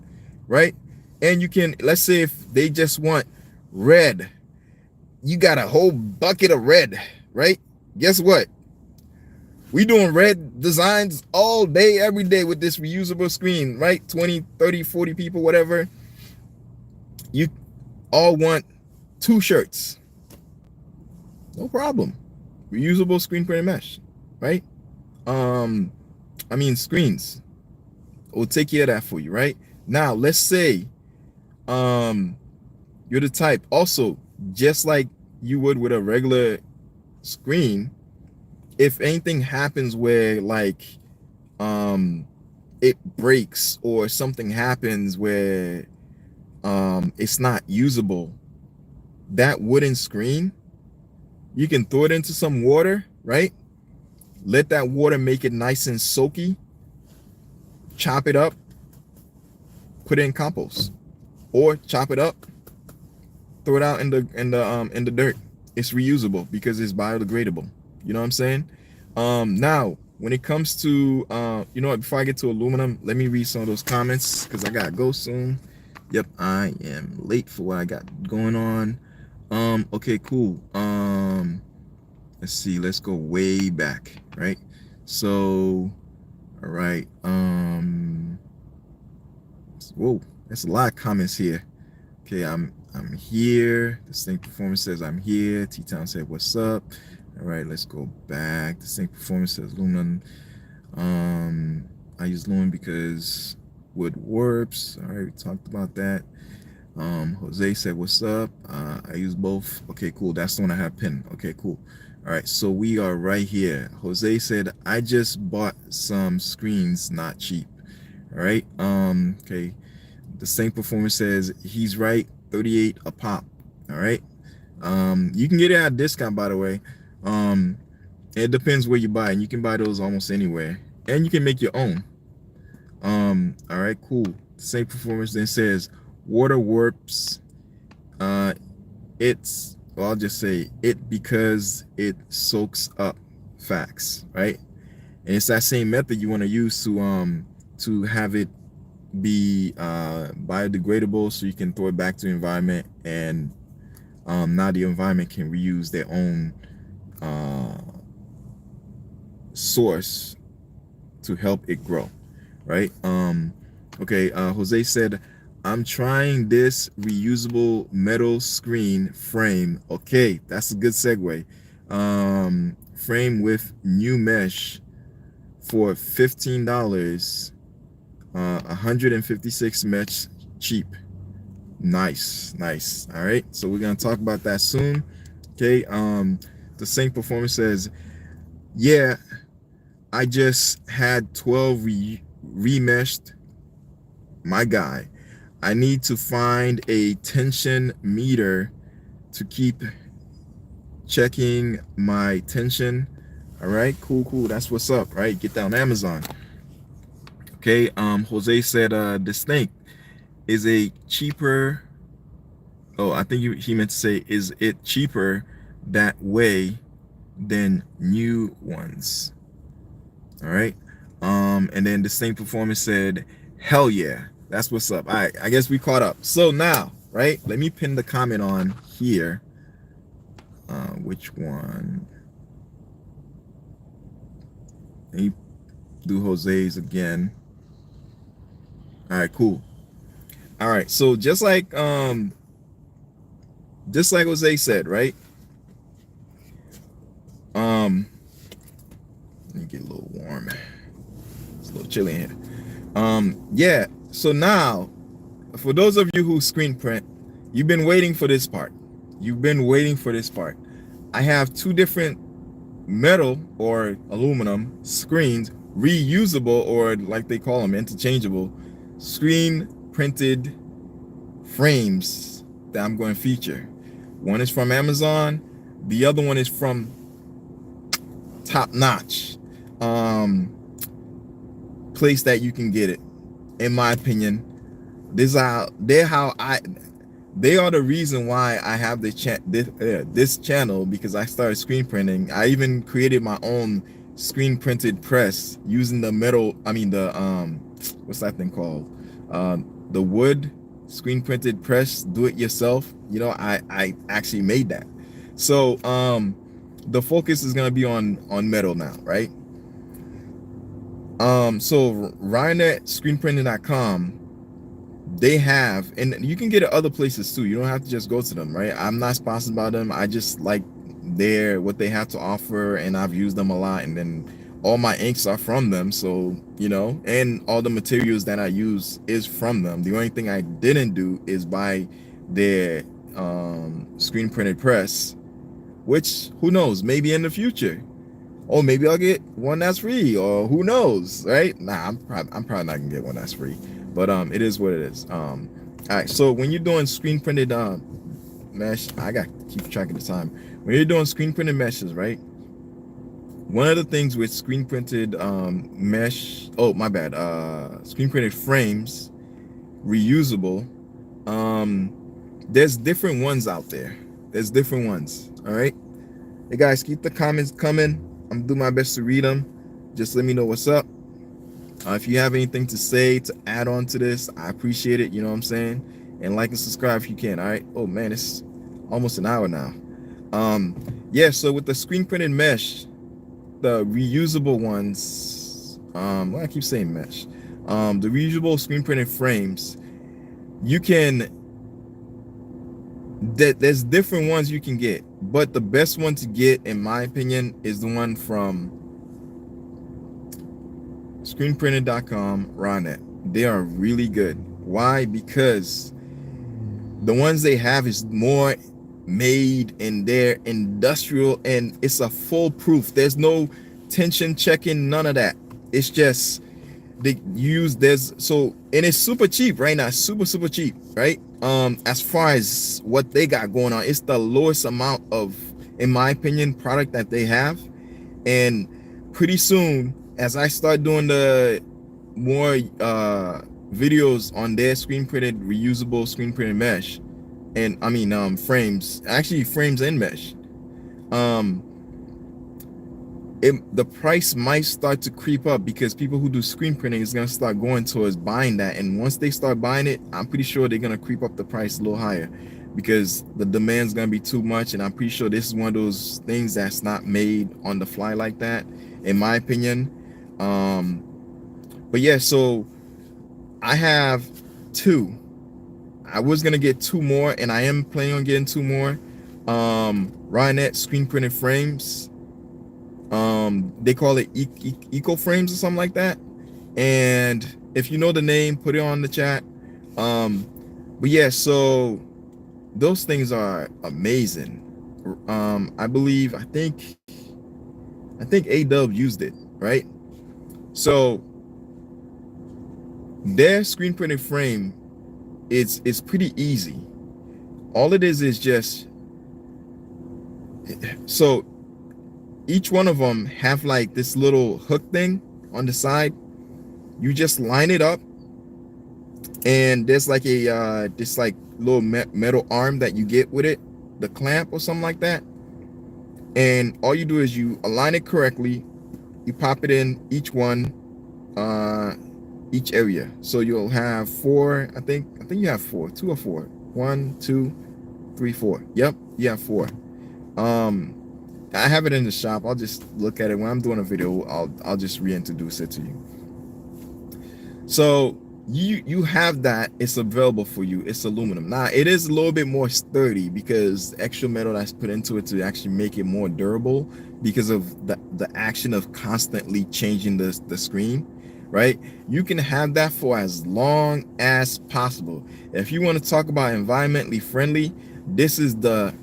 right? And you can, let's say if they just want red, you got a whole bucket of red, right? Guess what? We doing red designs all day, every day with this reusable screen, right? 20, 30, 40 people, whatever. You all want 2 shirts. No problem. Reusable screen printed mesh, right? Screens. We'll take care of that for you, right? Now, let's say you're the type, also, just like you would with a regular screen, if anything happens where like it breaks or something happens where it's not usable, that wooden screen, you can throw it into some water, right? Let that water make it nice and soaky, chop it up, put it in compost, or chop it up, throw it out in the dirt. It's reusable because it's biodegradable. You know what I'm saying? Now, when it comes to, you know what, before I get to aluminum, let me read some of those comments because I gotta go soon. Yep, I am late for what I got going on. Okay, cool. Let's see, let's go way back, right? So, all right. Whoa, that's a lot of comments here. Okay, I'm here. Distinct Performance says I'm here. T-Town said what's up. All right, let's go back. Distinct Performance says Lumen. I use Lumen because wood warps. All right, we talked about that. Jose said what's up. I use both. Okay, cool. That's the one I have pinned. Okay, cool. All right, so we are right here. Jose said I just bought some screens, not cheap. All right. Okay. Distinct Performance says he's right. 38 a pop. All right. You can get it at a discount, by the way. It depends where you buy, and you can buy those almost anywhere, and you can make your own. All right, cool. Distinct Performance then says water warps. I'll just say it because it soaks up. Facts, right? And it's that same method you want to use to have it be biodegradable, so you can throw it back to the environment, and now the environment can reuse their own source to help it grow, right? Okay, Jose said I'm trying this reusable metal screen frame. Okay, that's a good segue. Frame with new mesh for $15, 156 mesh cheap. Nice. All right, so we're gonna talk about that soon. Okay, the Sync Performance says, yeah, I just had 12 remeshed. My guy, I need to find a tension meter to keep checking my tension. All right, cool. That's what's up, right? Get that on Amazon. Okay, Jose said Distinct is a cheaper Oh, I think he meant to say, is it cheaper that way than new ones? All right. And then the same performance said, hell yeah, that's what's up. All right, I guess we caught up. So now, right, let me pin the comment on here. Which one? Let me do Jose's again. All right, cool. All right, so just like Jose said, right? Let me get a little warm. It's a little chilly in here. Yeah. So now, for those of you who screen print, you've been waiting for this part. You've been waiting for this part. I have two different metal or aluminum screens, reusable, or like they call them, interchangeable, screen printed frames that I'm going to feature. One is from Amazon, the other one is from Top Notch place that you can get it. In my opinion, they are the reason why I have this channel, because I started screen printing. I even created my own screen printed press using the metal, I mean the what's that thing called, the wood screen printed press, do it yourself. You know, I actually made that. So the focus is going to be on metal now, right? So Ryan screenprinting.com, they have, and you can get it other places too. You don't have to just go to them, right? I'm not sponsored by them. I just like what they have to offer, and I've used them a lot, and then all my inks are from them. So, you know, and all the materials that I use is from them. The only thing I didn't do is buy their screen printed press, which, who knows, maybe in the future. Or maybe I'll get one that's free, or who knows, right? Nah, I'm probably not gonna get one that's free, but it is what it is. All right, so when you're doing screen printed mesh, I got to keep track of the time. When you're doing screen printed meshes, right? One of the things with screen printed mesh, oh my bad, screen printed frames, reusable. There's different ones out there. There's different ones. All right. Hey guys, keep the comments coming. I'm gonna do my best to read them. Just let me know what's up. If you have anything to say, to add on to this, I appreciate it. You know what I'm saying? And like and subscribe if you can. All right. Oh man, it's almost an hour now. Yeah. So with the screen printed mesh, the reusable ones, well, I keep saying mesh. The reusable screen printed frames, you can. There's different ones you can get, but the best one to get, in my opinion, is the one from screenprinting.com, Ronet. They are really good. Why? Because the ones they have is more made in their industrial, and it's a foolproof. There's no tension checking, none of that. It's just they use and it's super cheap right now, super cheap, right? As far as what they got going on, it's the lowest amount of, in my opinion, product that they have. And pretty soon, as I start doing the more videos on their screen printed reusable screen printed mesh, and I mean frames, actually frames and mesh, the price might start to creep up, because people who do screen printing is going to start going towards buying that. And once they start buying it, I'm pretty sure they're going to creep up the price a little higher, because the demand's going to be too much. And I'm pretty sure this is one of those things that's not made on the fly like that, in my opinion. But yeah, so I have two. I was going to get two more, and I am planning on getting two more. Ryonet screen printed frames. They call it eco frames or something like that. And if you know the name, put it on the chat. But yeah, so those things are amazing. I think A-Dub used it, right? So their screen printed frame, it's pretty easy. All it is just, so each one of them have like this little hook thing on the side. You just line it up, and there's like a this like little metal arm that you get with it, the clamp or something like that. And all you do is you align it correctly, you pop it in uh each area. So you'll have four, I think you have four, two or four. One, two, three, four. Yep, you have four. um I have it in the shop. I'll just look at it when I'm doing a video. I'll just reintroduce it to you. So you have that. It's available for you. It's aluminum. Now it is a little bit more sturdy because extra metal that's put into it to actually make it more durable because of the action of constantly changing the screen, right? You can have that for as long as possible. If you want to talk about environmentally friendly, this is the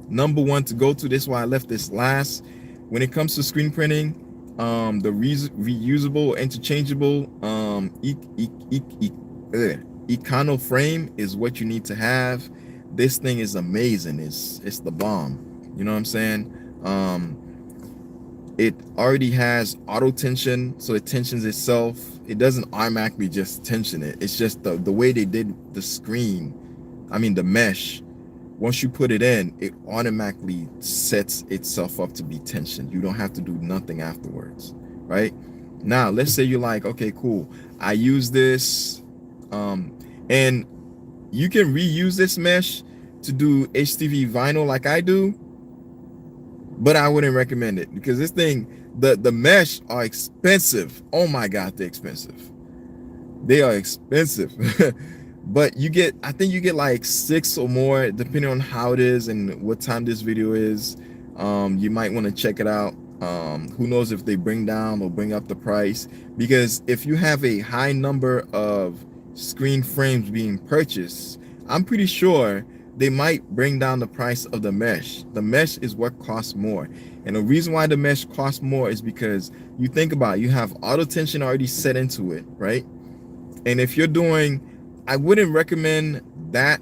number one to go to. This is why I left this last. When it comes to screen printing, the reusable, interchangeable, econo frame is what you need to have. This thing is amazing. It's the bomb. You know what I'm saying? It already has auto tension, so it tensions itself. It doesn't automatically just tension it. It's just the way they did the screen. I mean the mesh. Once you put it in, it automatically sets itself up to be tensioned. You don't have to do nothing afterwards, right? Now, let's say you're like, okay, cool. I use this, and you can reuse this mesh to do HTV vinyl like I do, but I wouldn't recommend it because this thing, the mesh are expensive. Oh my God, they're expensive. They are expensive. But you get, I think you get like 6 or more depending on how it is and what time this video is. You might want to check it out. Who knows if they bring down or bring up the price, because if you have a high number of screen frames being purchased, I'm pretty sure they might bring down the price of the mesh. The mesh is what costs more, and the reason why the mesh costs more is because you think about it, you have auto tension already set into it, right? And if you're doing, I wouldn't recommend that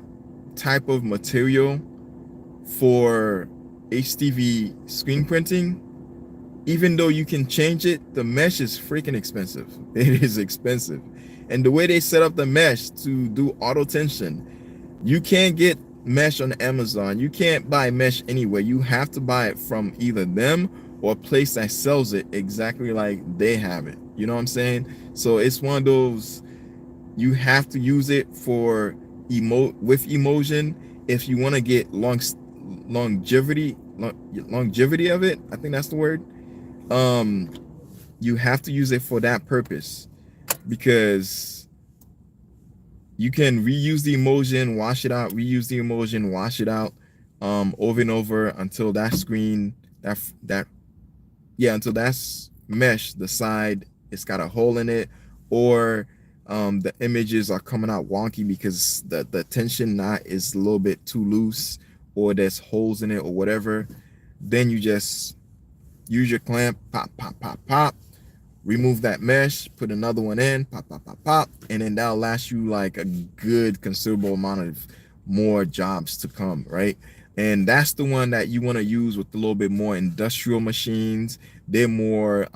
type of material for HTV screen printing. Even though you can change it, the mesh is freaking expensive. It is expensive. And the way they set up the mesh to do auto tension, you can't get mesh on Amazon. You can't buy mesh anywhere. You have to buy it from either them or a place that sells it exactly like they have it. You know what I'm saying? So it's one of those, you have to use it for with emotion if you want to get longevity of it. I think that's the word. You have to use it for that purpose, because you can reuse the emulsion, wash it out, reuse the emulsion, wash it out, over and over until that screen, until that's mesh, the side, it's got a hole in it, or the images are coming out wonky because the tension knot is a little bit too loose, or there's holes in it or whatever. Then you just use your clamp, pop, pop, pop, pop, remove that mesh, put another one in, pop, pop, pop, pop, and then that'll last you like a good considerable amount of more jobs to come, right? And that's the one that you want to use with a little bit more industrial machines. They're more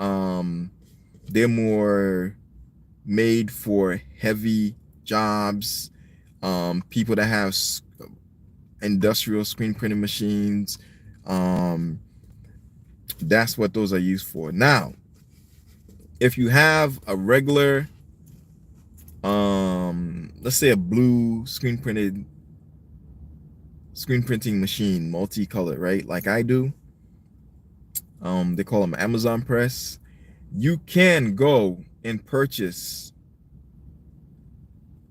made for heavy jobs, people that have industrial screen printing machines. That's what those are used for. Now, if you have a regular, let's say a blue screen printing machine, multicolor, right? Like I do. They call them Amazon Press. You can go and purchase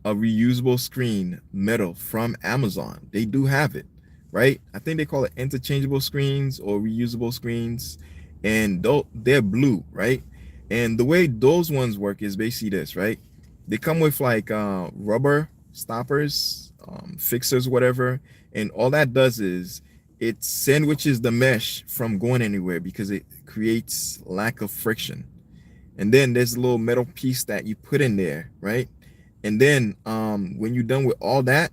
a reusable screen metal from Amazon. They do have it, right? I think they call it interchangeable screens or reusable screens, and they're blue, right? And the way those ones work is basically this, right? They come with like rubber stoppers, fixers, whatever, and all that does is it sandwiches the mesh from going anywhere because it creates lack of friction. And then there's a little metal piece that you put in there, right? And then when you're done with all that,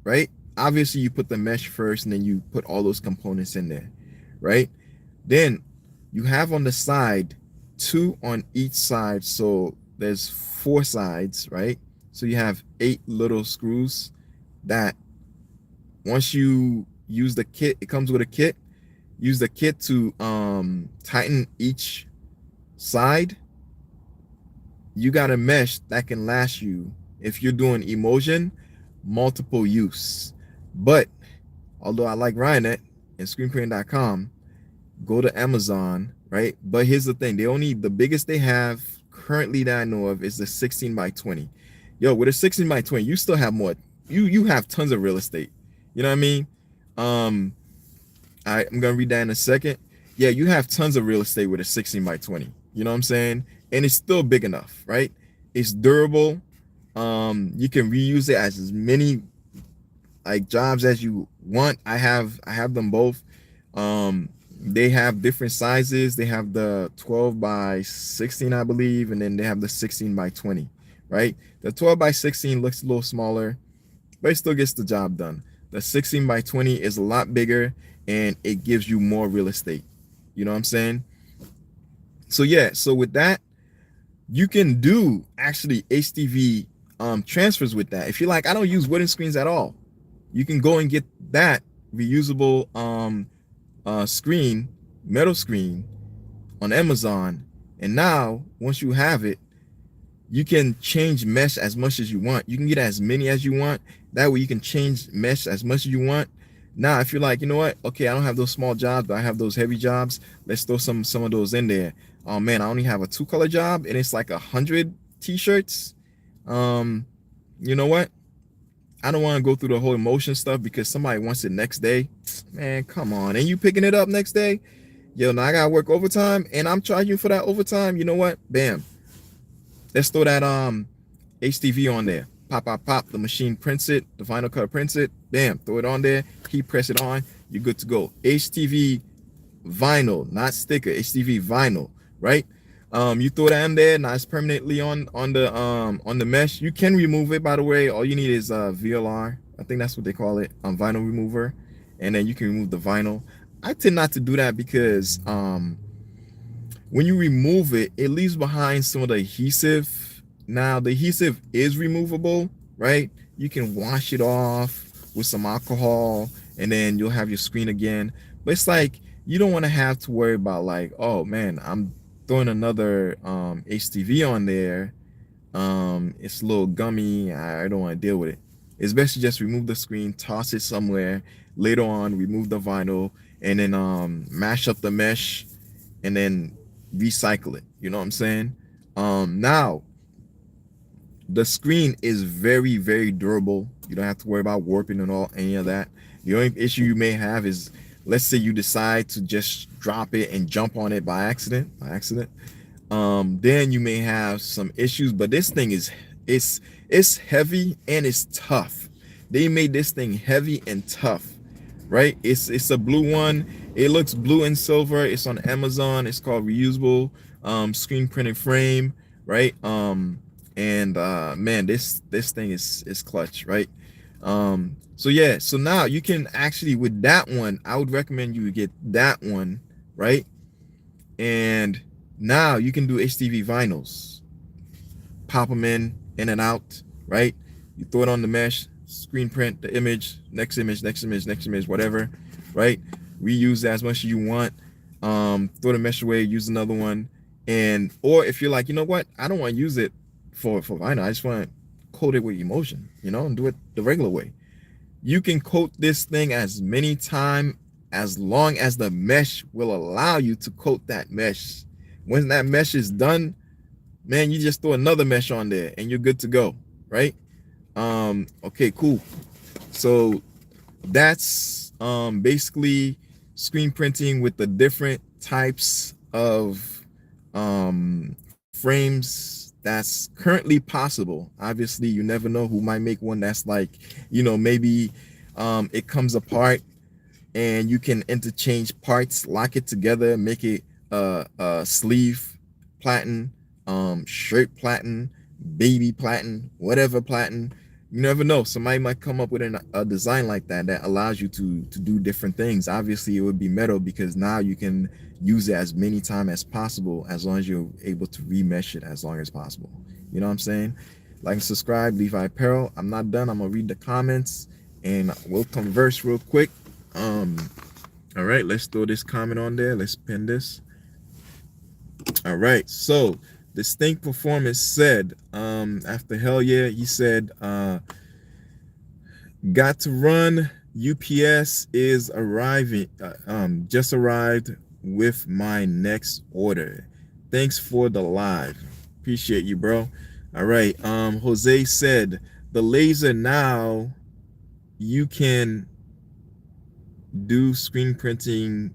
right? Obviously you put the mesh first and then you put all those components in there, right? Then you have on the side 2 on each side, so there's 4 sides, right? So you have 8 little screws that once you use the kit, it comes with a kit. Use the kit to tighten each side. You got a mesh that can last you, if you're doing emulsion, multiple use. But although I like Ryonet and screenprinting.com, go to Amazon, right? But here's the thing, the biggest they have currently that I know of is the 16 by 20. Yo, with a 16 by 20, you still have more. You have tons of real estate. You know what I mean? Um, I'm gonna read that in a second. Yeah, you have tons of real estate with a 16 by 20. You know what I'm saying? And it's still big enough, right? It's durable. You can reuse it as many like jobs as you want. I have them both. They have different sizes. They have the 12 by 16, I believe, and then they have the 16 by 20, right? The 12 by 16 looks a little smaller, but it still gets the job done. The 16 by 20 is a lot bigger and it gives you more real estate. You know what I'm saying? So yeah, so with that, you can do actually HTV transfers with that. If you're like, I don't use wooden screens at all, you can go and get that reusable screen, metal screen on Amazon. And now once you have it, you can change mesh as much as you want. You can get as many as you want. That way you can change mesh as much as you want. Now, if you're like, you know what? Okay, I don't have those small jobs, but I have those heavy jobs. Let's throw some of those in there. Oh man, I only have a 2-color job and it's like 100 t-shirts. You know what? I don't want to go through the whole emotion stuff because somebody wants it next day. Man, come on. And you picking it up next day? Yo, now I gotta work overtime and I'm charging you for that overtime. You know what? Bam. Let's throw that HTV on there. Pop, pop, pop. The machine prints it. The vinyl cutter prints it. Bam. Throw it on there. Heat press it on. You're good to go. HTV vinyl, not sticker. HTV vinyl, right? You throw that in there. Now it's permanently on the mesh. You can remove it, by the way. All you need is VLR. I think that's what they call it, vinyl remover, and then you can remove the vinyl. I tend not to do that because when you remove it, it leaves behind some of the adhesive. Now, the adhesive is removable, right? You can wash it off with some alcohol and then you'll have your screen again. But it's like, you don't want to have to worry about like, oh man, I'm throwing another HTV on there. It's a little gummy. I don't want to deal with it. It's best to just remove the screen, toss it somewhere. Later on, remove the vinyl and then mash up the mesh and then recycle it. You know what I'm saying? Now the screen is very, very durable. You don't have to worry about warping and any of that. The only issue you may have is, let's say you decide to just drop it and jump on it by accident, then you may have some issues. But this thing is it's heavy and it's tough. They made this thing heavy and tough, right? It's a blue one. It looks blue and silver. It's on Amazon. It's called reusable screen printed frame, right? Man, this thing is clutch, right? So yeah, so now you can actually, with that one, I would recommend you get that one, right? And now you can do HTV vinyls, pop them in and out, right? You throw it on the mesh, screen print the image, next image, whatever, right? Reuse it as much as you want. Throw the mesh away, use another one. And or if you're like, you know what, I don't want to use it for vinyl, I just want to coat it with emulsion, you know, and do it the regular way. You can coat this thing as many times as long as the mesh will allow you to coat that mesh. When that mesh is done, man, you just throw another mesh on there and you're good to go, right? Okay, cool. So that's basically screen printing with the different types of frames that's currently possible. Obviously, you never know who might make one that's like, you know, maybe it comes apart and you can interchange parts, lock it together, make it sleeve platen, shirt platen, baby platen, whatever platen. You never know. Somebody might come up with a design like that that allows you to do different things. Obviously, it would be metal because now you can use it as many times as possible, as long as you're able to remesh it as long as possible. You know what I'm saying? Like and subscribe, Levi Apparel. I'm not done. I'm gonna read the comments and we'll converse real quick. All right, let's throw this comment on there. Let's pin this. All right, so Distinct Performance said, after hell yeah, he said, got to run. UPS is arriving, just arrived with my next order. Thanks for the live. Appreciate you, bro. All right, Jose said, the laser now you can do screen printing.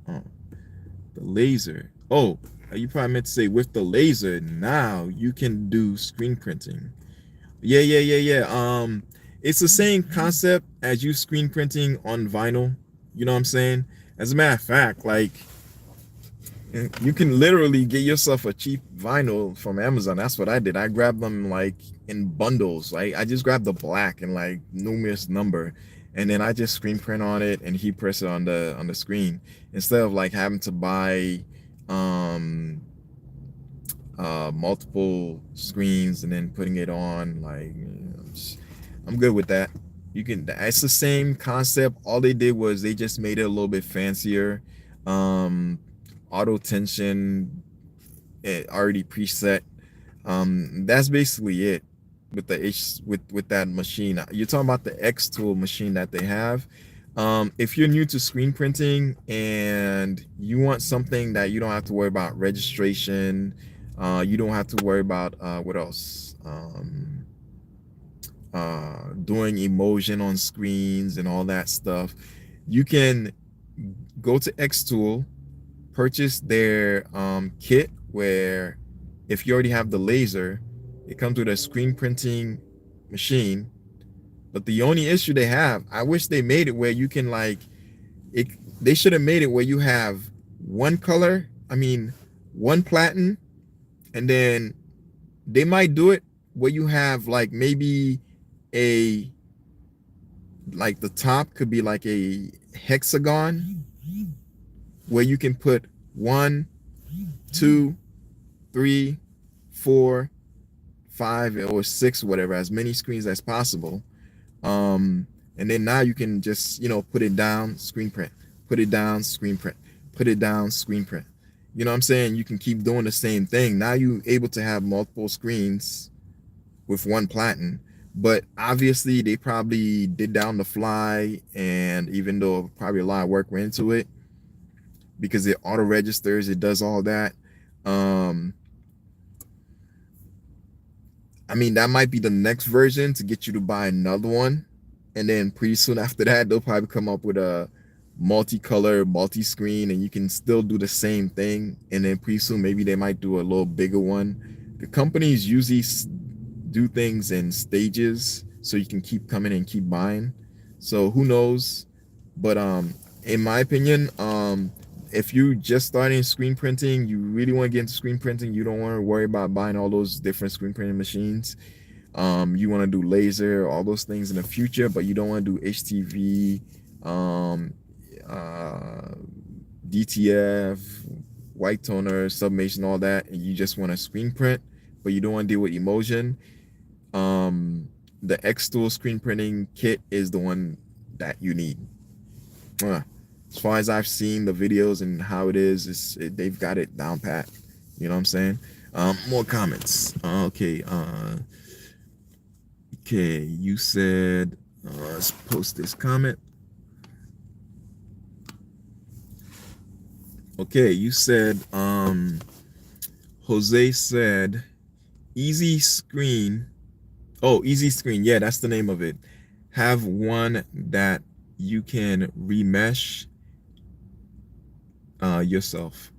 Oh, the laser. Oh, you probably meant to say with the laser now you can do screen printing. Yeah. It's the same concept as you screen printing on vinyl. You know what I'm saying? As a matter of fact, like you can literally get yourself a cheap vinyl from Amazon. That's what I did. I grabbed them like in bundles. Like I just grabbed the black and like numerous number, and then I just screen print on it and he press it on the screen instead of like having to buy multiple screens and then putting it on. Like I'm good with that. You can, it's the same concept. All they did was they just made it a little bit fancier. Auto tension, it already preset. That's basically it with the with that machine. You're talking about the X tool machine that they have. If you're new to screen printing and you want something that you don't have to worry about registration, you don't have to worry about what else, doing emotion on screens and all that stuff, you can go to X tool, purchase their kit where if you already have the laser, it comes with a screen printing machine. But the only issue they have, I wish they made it where you can like it. They should have made it where you have one color, one platen, and then they might do it where you have like maybe like the top could be like a hexagon where you can put 1, 2, 3, 4, 5, or 6, whatever, as many screens as possible. And then now you can just, put it down, screen print, put it down, screen print, put it down, screen print. You know what I'm saying? You can keep doing the same thing. Now you're able to have multiple screens with one platen, but obviously they probably did down the fly, and even though probably a lot of work went into it, because it auto registers, it does all that. That might be the next version to get you to buy another one, and then pretty soon after that they'll probably come up with a multicolor, multi-screen, and you can still do the same thing. And then pretty soon maybe they might do a little bigger one. The companies usually do things in stages so you can keep coming and keep buying. So who knows? But in my opinion, if you just starting screen printing, you really want to get into screen printing, you don't want to worry about buying all those different screen printing machines. You want to do laser, all those things in the future, but you don't want to do HTV, DTF, white toner, sublimation, all that, and you just want to screen print, but you don't want to deal with emotion. The X tool screen printing kit is the one that you need. As far as I've seen the videos and how it is, they've got it down pat. You know what I'm saying? More comments. Okay, you said, let's post this comment. Okay, you said, Jose said, easy screen. Oh, easy screen. Yeah, that's the name of it. Have one that you can remesh yourself,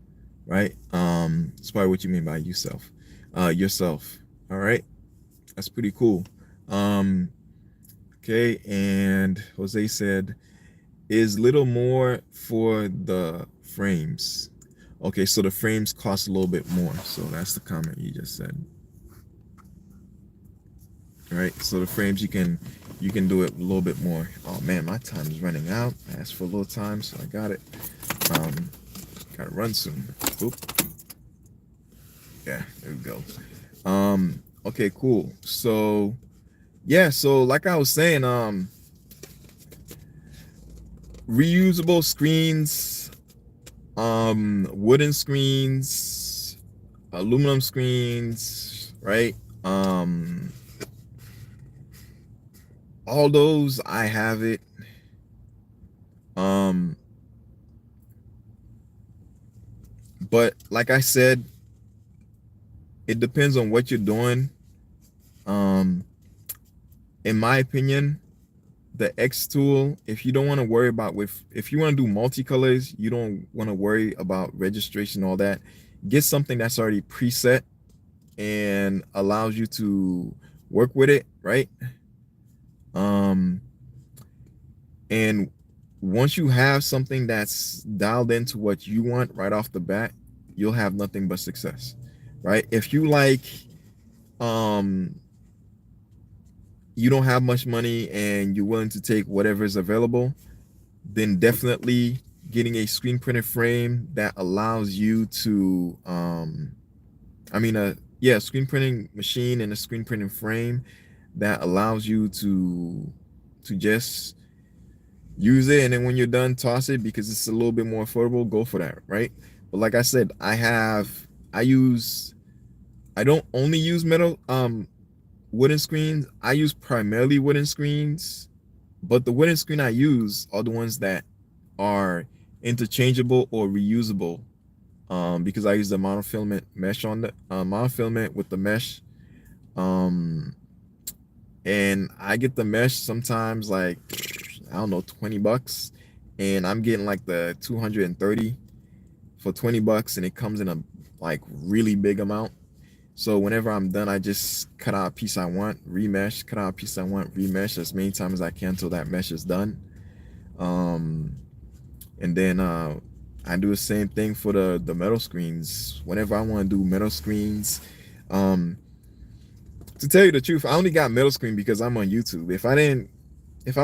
right? That's probably what you mean by yourself. Yourself. All right, that's pretty cool. Okay, and Jose said, is little more for the frames. Okay, so the frames cost a little bit more. So that's the comment you just said. All right, so the frames you can do it a little bit more. Oh man, my time is running out. I asked for a little time, so I got it. Gotta run soon. Oop. Yeah, there we go. Okay, cool. So yeah, so like I was saying, reusable screens, wooden screens, aluminum screens, right? Um, all those I have it. Um, but like I said, it depends on what you're doing. Um, in my opinion, the X tool, if you don't want to worry about if you want to do multicolors, you don't want to worry about registration, all that, get something that's already preset and allows you to work with it, right? Um, and once you have something that's dialed into what you want right off the bat, you'll have nothing but success, right? If you like, um, you don't have much money and you're willing to take whatever is available, then definitely getting a screen printed frame that allows you to, screen printing machine and a screen printing frame that allows you to just use it, and then when you're done, toss it because it's a little bit more affordable. Go for that, right? But like I said, I don't only use metal wooden screens. I use primarily wooden screens, but the wooden screen I use are the ones that are interchangeable or reusable, because I use the monofilament mesh on the monofilament with the mesh, um, and I get the mesh sometimes like, I don't know, 20 bucks, and I'm getting like the 230 for 20 bucks, and it comes in a like really big amount. So whenever I'm done, I just cut out a piece I want, remesh, cut out a piece I want, remesh as many times as I can until that mesh is done. Um, and then I do the same thing for the metal screens. Whenever I want to do metal screens, um, to tell you the truth, I only got metal screen because I'm on YouTube. If I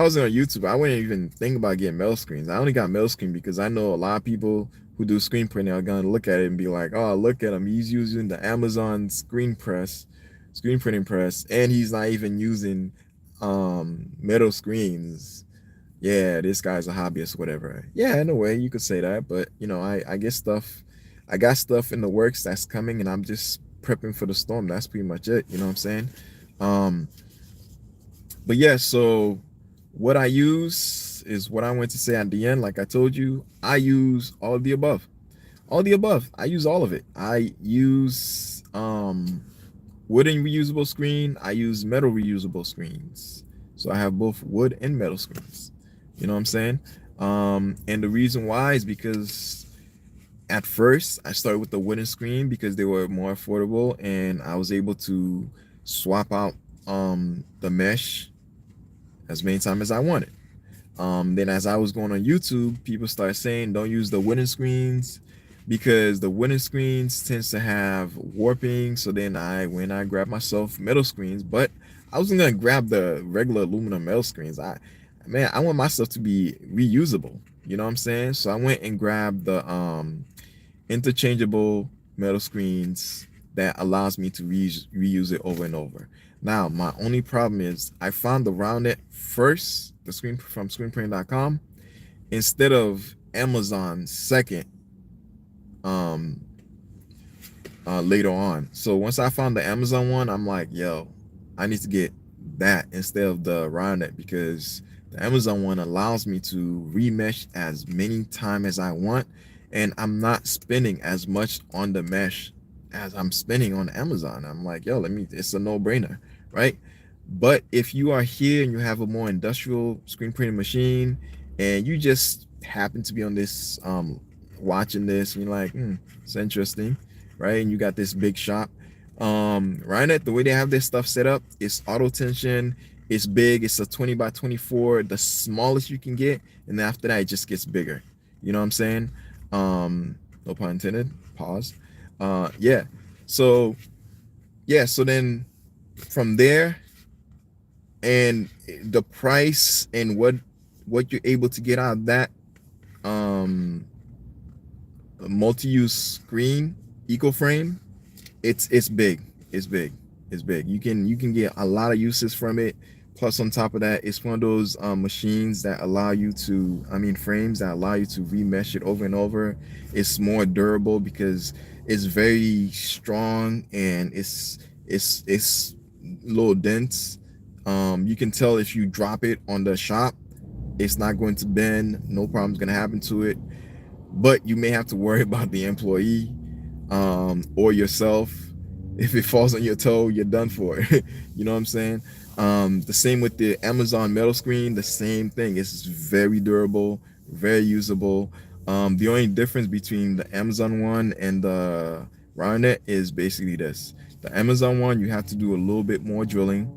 wasn't on YouTube, I wouldn't even think about getting metal screens. I only got metal screen because I know a lot of people who do screen printing are gonna look at it and be like, "Oh, look at him. He's using the Amazon screen printing press, and he's not even using metal screens. Yeah, this guy's a hobbyist, whatever." Yeah, in a way, you could say that, but I get stuff. I got stuff in the works that's coming, and I'm just prepping for the storm. That's pretty much it. You know what I'm saying? Um, but yeah, so what I use is what I went to say at the end. Like I told you, I use all of the above. All of the above. I use all of it. I use wooden reusable screen. I use metal reusable screens. So I have both wood and metal screens. You know what I'm saying? And the reason why is because at first I started with the wooden screen because they were more affordable, and I was able to swap out the mesh as many times as I wanted. Then as I was going on YouTube, people started saying don't use the wooden screens because the wooden screens tends to have warping. So then I grabbed myself metal screens, but I wasn't gonna grab the regular aluminum metal screens. I want my stuff to be reusable. You know what I'm saying? So I went and grabbed the interchangeable metal screens that allows me to reuse it over and over. Now, my only problem is I found the roundnet first, the screen from screenprinting.com, instead of Amazon second, um, later on. So once I found the Amazon one, I'm like, yo, I need to get that instead of the roundnet because the Amazon one allows me to remesh as many times as I want, and I'm not spending as much on the mesh as I'm spending on Amazon. I'm like, yo, it's a no-brainer, right? But if you are here and you have a more industrial screen printing machine and you just happen to be on this watching this and you're like, it's interesting, right? And you got this big shop. Rynet, the way they have this stuff set up, it's auto tension, it's big, it's a 20 by 24, the smallest you can get, and then after that it just gets bigger. You know what I'm saying? No pun intended. Pause. Yeah. So so then from there, and the price and what you're able to get out of that multi-use screen eco frame, it's big. It's big. It's big. You can get a lot of uses from it. Plus, on top of that, it's one of those machines that allow you to, frames that allow you to remesh it over and over. It's more durable because it's very strong and it's a little dense. You can tell if you drop it on the shop, it's not going to bend. No problem's going to happen to it. But you may have to worry about the employee or yourself. If it falls on your toe, you're done for. You know what I'm saying? The same with the Amazon metal screen, the same thing. It's very durable, very usable. The only difference between the Amazon one and the Ronet is basically this. The Amazon one, you have to do a little bit more drilling,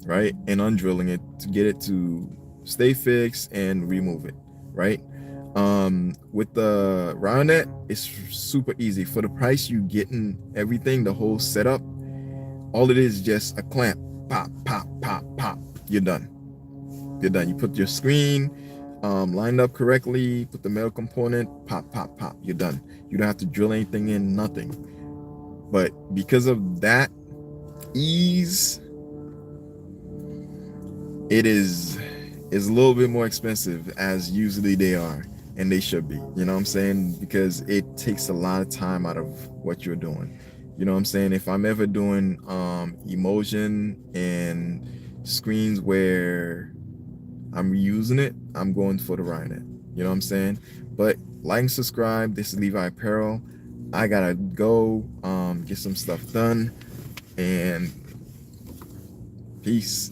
right? And undrilling it to get it to stay fixed and remove it, right? With the Ronet, it's super easy. For the price you getting everything, the whole setup, all it is just a clamp. Pop, pop, pop, pop. You're done. You're done. You put your screen lined up correctly, put the metal component, pop, pop, pop. You're done. You don't have to drill anything in, nothing. But because of that ease, it's a little bit more expensive, as usually they are, and they should be. You know what I'm saying? Because it takes a lot of time out of what you're doing. You know what I'm saying? If I'm ever doing emulsion and screens where I'm reusing it, I'm going for the Rhinet. You know what I'm saying? But like and subscribe. This is Levi Apparel. I gotta go get some stuff done, and peace.